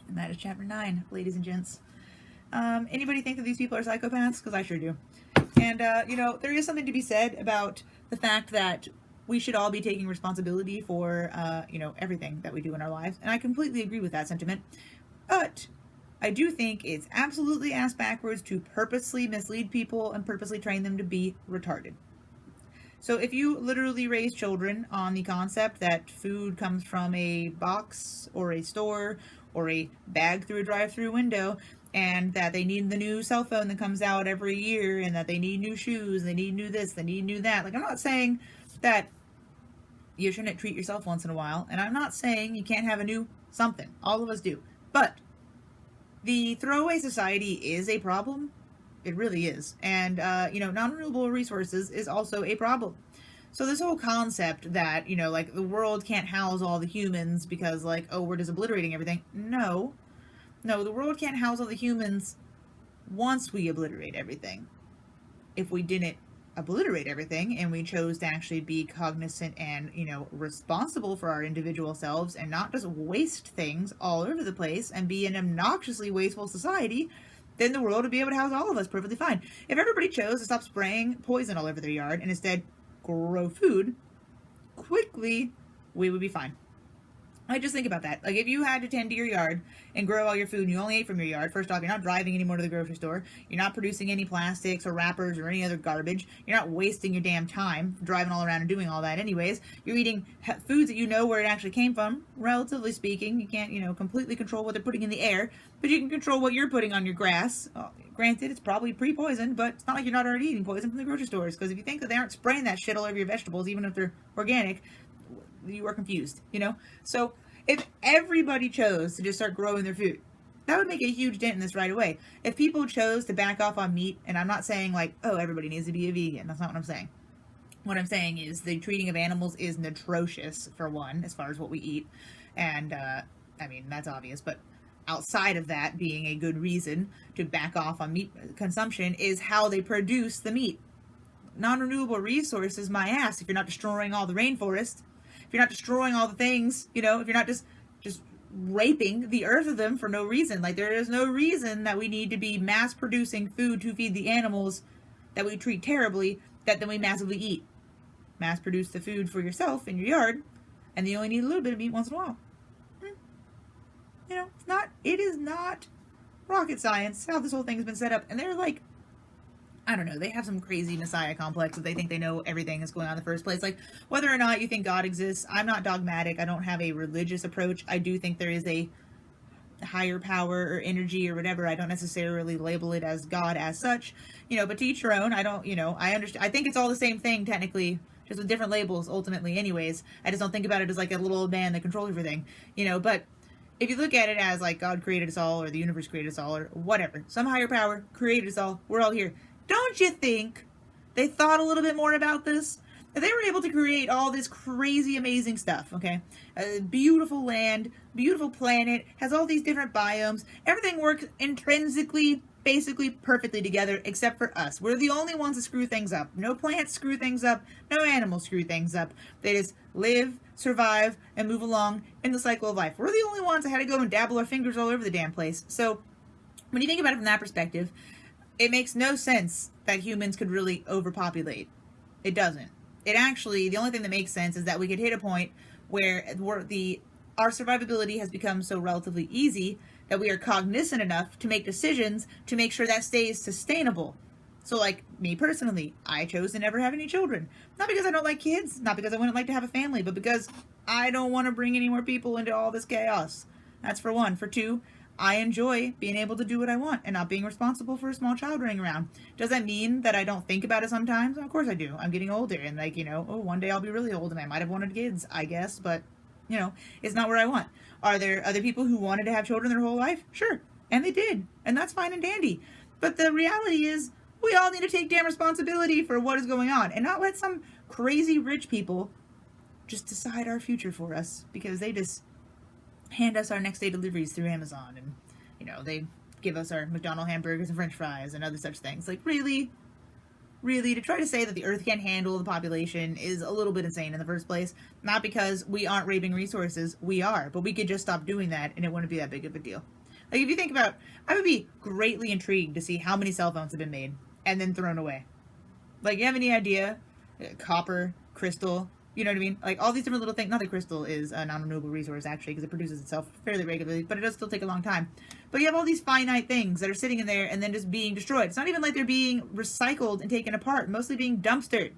And that is chapter 9, ladies and gents. Anybody think that these people are psychopaths? Because I sure do. And, there is something to be said about the fact that we should all be taking responsibility for, everything that we do in our lives. And I completely agree with that sentiment. But I do think it's absolutely ass backwards to purposely mislead people and purposely train them to be retarded. So if you literally raise children on the concept that food comes from a box or a store or a bag through a drive-through window, and that they need the new cell phone that comes out every year, and that they need new shoes, they need new this, they need new that. Like, I'm not saying that you shouldn't treat yourself once in a while, and I'm not saying you can't have a new something. All of us do. But the throwaway society is a problem. It really is. And, non-renewable resources is also a problem. So this whole concept that, the world can't house all the humans because, we're just obliterating everything. No, the world can't house all the humans once we obliterate everything. If we didn't obliterate everything and we chose to actually be cognizant and, responsible for our individual selves and not just waste things all over the place and be an obnoxiously wasteful society, then the world would be able to house all of us perfectly fine. If everybody chose to stop spraying poison all over their yard and instead grow food, quickly we would be fine. I just think about that. Like, if you had to tend to your yard and grow all your food and you only ate from your yard, first off, you're not driving anymore to the grocery store. You're not producing any plastics or wrappers or any other garbage. You're not wasting your damn time driving all around and doing all that anyways. You're eating foods that you know where it actually came from, relatively speaking. You can't, completely control what they're putting in the air, but you can control what you're putting on your grass. Granted, it's probably pre-poisoned, but it's not like you're not already eating poison from the grocery stores, because if you think that they aren't spraying that shit all over your vegetables, even if they're organic, you are confused, So if everybody chose to just start growing their food, that would make a huge dent in this right away. If people chose to back off on meat, and I'm not saying like, oh, everybody needs to be a vegan. That's not what I'm saying. What I'm saying is the treating of animals is atrocious, for one, as far as what we eat. And, I mean, that's obvious, but outside of that being a good reason to back off on meat consumption is how they produce the meat. Non-renewable resources, my ass, if you're not destroying all the rainforest, if you're not destroying all the things, if you're not just raping the earth of them for no reason. Like, there is no reason that we need to be mass producing food to feed the animals that we treat terribly, that then we massively eat. Mass produce the food for yourself in your yard, and you only need a little bit of meat once in a while. It is not rocket science how this whole thing has been set up. And they're like, I don't know, they have some crazy messiah complex that they think they know everything that's going on in the first place. Like, whether or not you think God exists, I'm not dogmatic. I don't have a religious approach. I do think there is a higher power or energy or whatever. I don't necessarily label it as God as such, but to each your own. I don't, I understand. I think it's all the same thing technically, just with different labels ultimately anyways. I just don't think about it as like a little old man that controls everything, but if you look at it as like God created us all, or the universe created us all, or whatever, some higher power created us all, we're all here. Don't you think they thought a little bit more about this? They were able to create all this crazy, amazing stuff, okay? A beautiful land, beautiful planet, has all these different biomes. Everything works intrinsically, basically perfectly together, except for us. We're the only ones that screw things up. No plants screw things up. No animals screw things up. They just live, survive, and move along in the cycle of life. We're the only ones that had to go and dabble our fingers all over the damn place. So when you think about it from that perspective, it makes no sense that humans could really overpopulate. It doesn't. It actually, the only thing that makes sense is that we could hit a point where our survivability has become so relatively easy that we are cognizant enough to make decisions to make sure that stays sustainable. So like me personally, I chose to never have any children. Not because I don't like kids, not because I wouldn't like to have a family, but because I don't want to bring any more people into all this chaos. That's for one. For two, I enjoy being able to do what I want and not being responsible for a small child running around. Does that mean that I don't think about it sometimes? Of course I do. I'm getting older, and like, one day I'll be really old and I might have wanted kids, I guess, but, it's not where I want. Are there other people who wanted to have children their whole life? Sure. And they did. And that's fine and dandy. But the reality is, we all need to take damn responsibility for what is going on and not let some crazy rich people just decide our future for us, because they just hand us our next day deliveries through Amazon, and they give us our McDonald's hamburgers and french fries and other such things. Like, really to try to say that the earth can't handle the population is a little bit insane in the first place. Not because we aren't raping resources, we are, but we could just stop doing that and it wouldn't be that big of a deal. Like, if you think about, I would be greatly intrigued to see how many cell phones have been made and then thrown away. Like, you have any idea? Copper, crystal, you know what I mean? Like, all these different little things. Not that crystal is a non-renewable resource, actually, because it produces itself fairly regularly, but it does still take a long time. But you have all these finite things that are sitting in there and then just being destroyed. It's not even like they're being recycled and taken apart, mostly being dumpstered.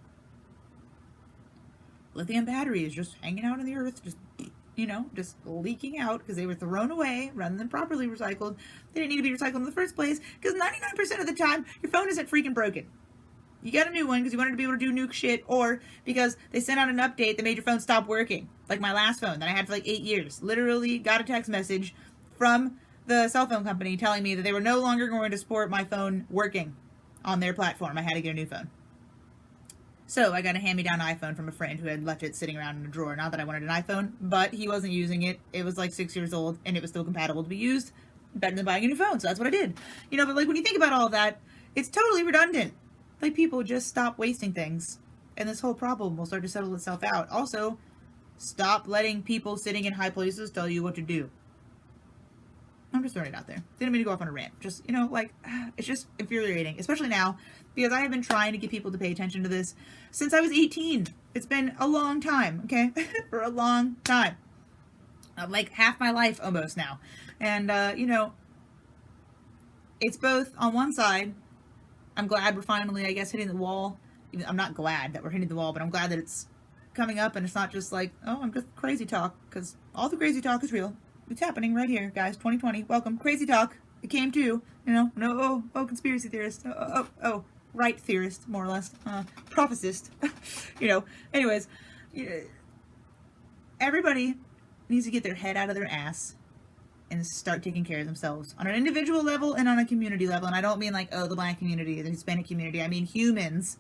Lithium batteries just hanging out in the earth, just leaking out because they were thrown away rather than properly recycled. They didn't need to be recycled in the first place, because 99% of the time, your phone isn't freaking broken. You got a new one because you wanted to be able to do nuke shit, or because they sent out an update that made your phone stop working. Like my last phone that I had for like 8 years. Literally got a text message from the cell phone company telling me that they were no longer going to support my phone working on their platform. I had to get a new phone. So I got a hand-me-down iPhone from a friend who had left it sitting around in a drawer. Not that I wanted an iPhone, but he wasn't using it. It was like 6 years old, and it was still compatible to be used. Better than buying a new phone, so that's what I did. But like, when you think about all of that, it's totally redundant. Like, people just stop wasting things, and this whole problem will start to settle itself out. Also, stop letting people sitting in high places tell you what to do. I'm just throwing it out there. Didn't mean to go off on a rant. Just, it's just infuriating, especially now, because I have been trying to get people to pay attention to this since I was 18. It's been a long time, okay? For a long time. like half my life almost now. And, you know, it's both on one side, I'm glad we're finally, I guess, hitting the wall. I'm not glad that we're hitting the wall, but I'm glad that it's coming up and it's not just like, oh, I'm just crazy talk, because all the crazy talk is real. It's happening right here, guys. 2020. Welcome. Crazy talk. It came too. You know, no, conspiracy theorist. Right theorist, more or less. Prophecist. You know, anyways, everybody needs to get their head out of their ass and start taking care of themselves on an individual level and on a community level. And I don't mean like, oh, the Black community, the Hispanic community. I mean humans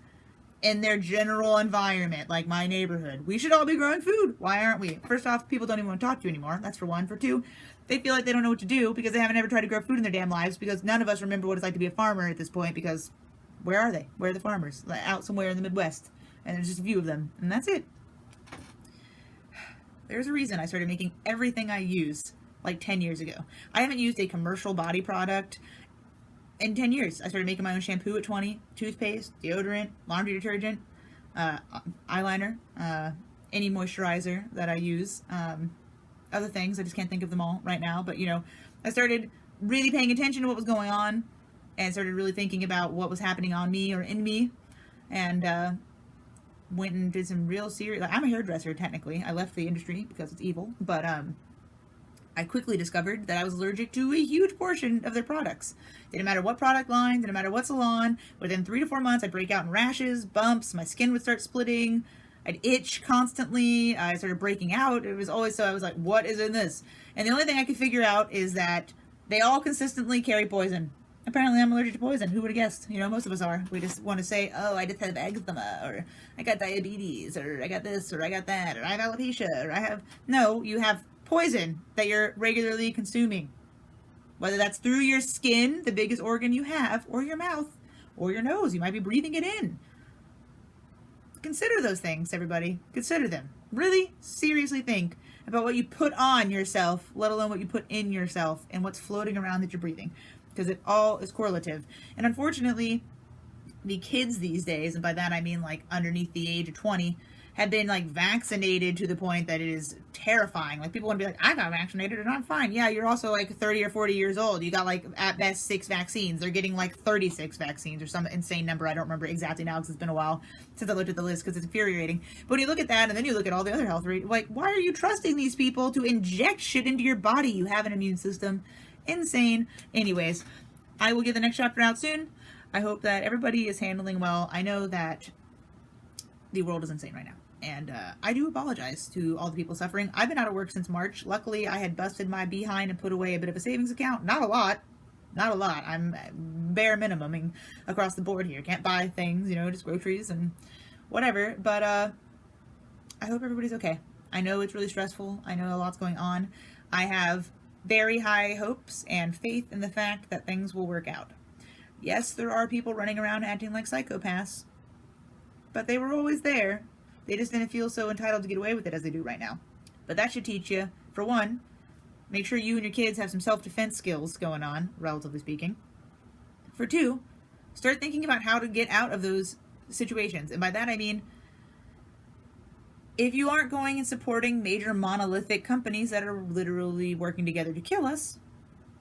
in their general environment, like my neighborhood. We should all be growing food. Why aren't we? First off, people don't even want to talk to you anymore. That's for one. For two, they feel like they don't know what to do because they haven't ever tried to grow food in their damn lives, because none of us remember what it's like to be a farmer at this point, because where are they? Where are the farmers? Like, out somewhere in the Midwest. And there's just a few of them. And that's it. There's a reason I started making everything I use like 10 years ago. I haven't used a commercial body product in 10 years. I started making my own shampoo at 20, toothpaste, deodorant, laundry detergent, eyeliner, any moisturizer that I use, other things. I just can't think of them all right now. But, you know, I started really paying attention to what was going on and started really thinking about what was happening on me or in me, and went and did some real serious, like, I'm a hairdresser technically. I left the industry because it's evil, but I quickly discovered that I was allergic to a huge portion of their products. Didn't matter what product line, didn't matter what salon. Within 3 to 4 months, I'd break out in rashes, bumps, my skin would start splitting, I'd itch constantly, I started breaking out. It was always, so I was like, what is in this? And the only thing I could figure out is that they all consistently carry poison. Apparently I'm allergic to poison. Who would have guessed? You know, most of us are. We just want to say, oh, I just have eczema, or I got diabetes, or I got this, or I got that, or I have alopecia, or I have... No, you have poison that you're regularly consuming. Whether that's through your skin, the biggest organ you have, or your mouth, or your nose. You might be breathing it in. Consider those things, everybody. Consider them. Really seriously think about what you put on yourself, let alone what you put in yourself, and what's floating around that you're breathing. Because it all is correlative. And unfortunately, the kids these days, and by that I mean like underneath the age of 20, have been like vaccinated to the point that it is terrifying. Like, people want to be like, I got vaccinated and I'm fine. Yeah, you're also like 30 or 40 years old. You got like at best 6 vaccines. They're getting like 36 vaccines or some insane number. I don't remember exactly now because it's been a while since I looked at the list, because it's infuriating. But when you look at that and then you look at all the other health rates, like, why are you trusting these people to inject shit into your body? You have an immune system. Insane. Anyways, I will get the next chapter out soon. I hope that everybody is handling well. I know that the world is insane right now, and I do apologize to all the people suffering. I've been out of work since March. Luckily, I had busted my behind and put away a bit of a savings account. Not a lot. I'm bare minimuming across the board here. Can't buy things, you know, just groceries and whatever. But I hope everybody's okay. I know it's really stressful. I know a lot's going on. I have very high hopes and faith in the fact that things will work out. Yes, there are people running around acting like psychopaths, but they were always there. They just didn't feel so entitled to get away with it as they do right now. But that should teach you, for one, make sure you and your kids have some self-defense skills going on, relatively speaking. For two, start thinking about how to get out of those situations. And by that I mean, if you aren't going and supporting major monolithic companies that are literally working together to kill us,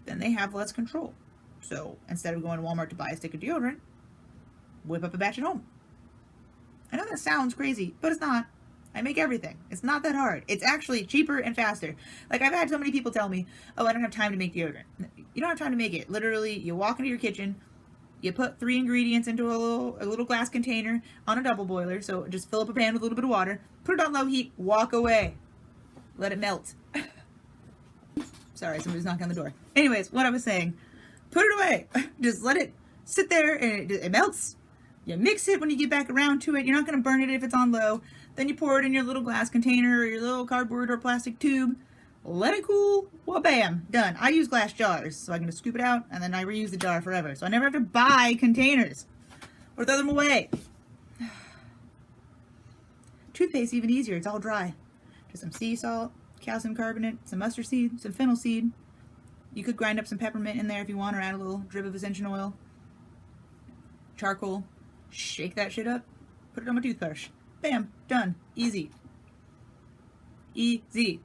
then they have less control. So instead of going to Walmart to buy a stick of deodorant, whip up a batch at home. I know that sounds crazy, but it's not. I make everything. It's not that hard. It's actually cheaper and faster. Like, I've had so many people tell me, oh, I don't have time to make deodorant. You don't have time to make it. Literally, you walk into your kitchen, you put 3 ingredients into a little glass container on a double boiler. So just fill up a pan with a little bit of water, put it on low heat, walk away. Let it melt. Sorry, somebody's knocking on the door. Anyways, what I was saying, put it away. Just let it sit there and it melts. You mix it when you get back around to it. You're not going to burn it if it's on low. Then you pour it in your little glass container or your little cardboard or plastic tube. Let it cool. Well, bam, done. I use glass jars, so I can just scoop it out, and then I reuse the jar forever. So I never have to buy containers or throw them away. Toothpaste, even easier. It's all dry. Just some sea salt, calcium carbonate, some mustard seed, some fennel seed. You could grind up some peppermint in there if you want, or add a little drip of essential oil. Charcoal. Shake that shit up. Put it on my toothbrush. Bam. Done. Easy. Easy.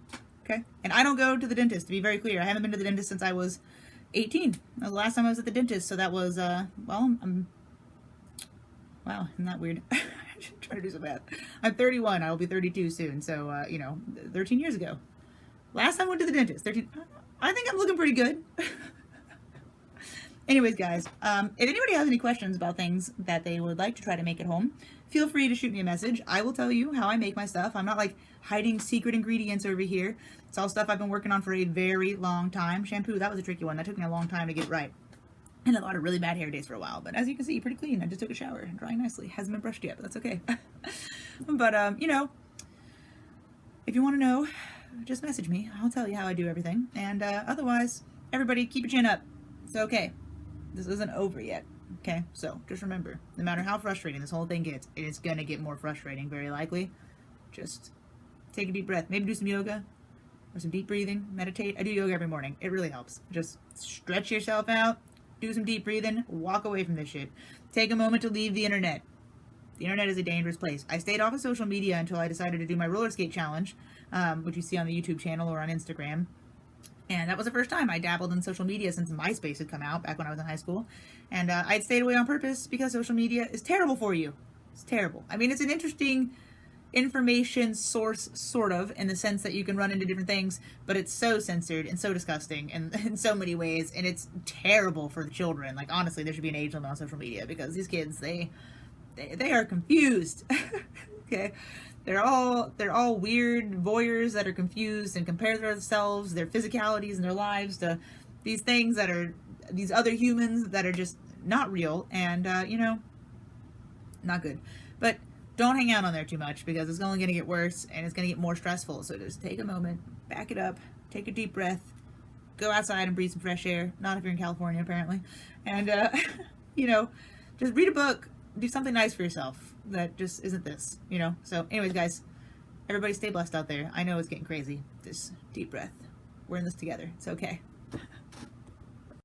Okay? And I don't go to the dentist, to be very clear. I haven't been to the dentist since I was 18. That was the last time I was at the dentist. So that was, wow, isn't that weird? I'm trying to do some math. I'm 31. I will be 32 soon. So, 13 years ago. Last time I went to the dentist. 13. I think I'm looking pretty good. Anyways, guys, if anybody has any questions about things that they would like to try to make at home, feel free to shoot me a message. I will tell you how I make my stuff. I'm not like hiding secret ingredients over here. It's all stuff I've been working on for a very long time. Shampoo, that was a tricky one. That took me a long time to get right. And a lot of really bad hair days for a while. But as you can see, pretty clean. I just took a shower, drying nicely. Hasn't been brushed yet, but that's okay. But, if you want to know, just message me. I'll tell you how I do everything. And otherwise, everybody keep your chin up. It's okay. This isn't over yet. Okay? So, just remember, no matter how frustrating this whole thing gets, it is going to get more frustrating, very likely. Just take a deep breath. Maybe do some yoga or some deep breathing. Meditate. I do yoga every morning. It really helps. Just stretch yourself out. Do some deep breathing. Walk away from this shit. Take a moment to leave the internet. The internet is a dangerous place. I stayed off of social media until I decided to do my roller skate challenge, which you see on the YouTube channel or on Instagram. And that was the first time I dabbled in social media since MySpace had come out back when I was in high school. And I'd stayed away on purpose because social media is terrible for you. It's terrible. I mean, it's an interesting information source, sort of, in the sense that you can run into different things, but it's so censored and so disgusting and in so many ways, and it's terrible for the children. Like, honestly, there should be an age limit on social media because these kids, they are confused. Okay? They're all weird voyeurs that are confused and compare themselves, their physicalities and their lives to these things that are these other humans that are just not real and, not good. But don't hang out on there too much because it's only going to get worse and it's going to get more stressful. So just take a moment, back it up, take a deep breath, go outside and breathe some fresh air. Not if you're in California, apparently. And, just read a book, do something nice for yourself that just isn't this, So anyways, guys, everybody stay blessed out there. I know it's getting crazy. Just deep breath. We're in this together. It's okay.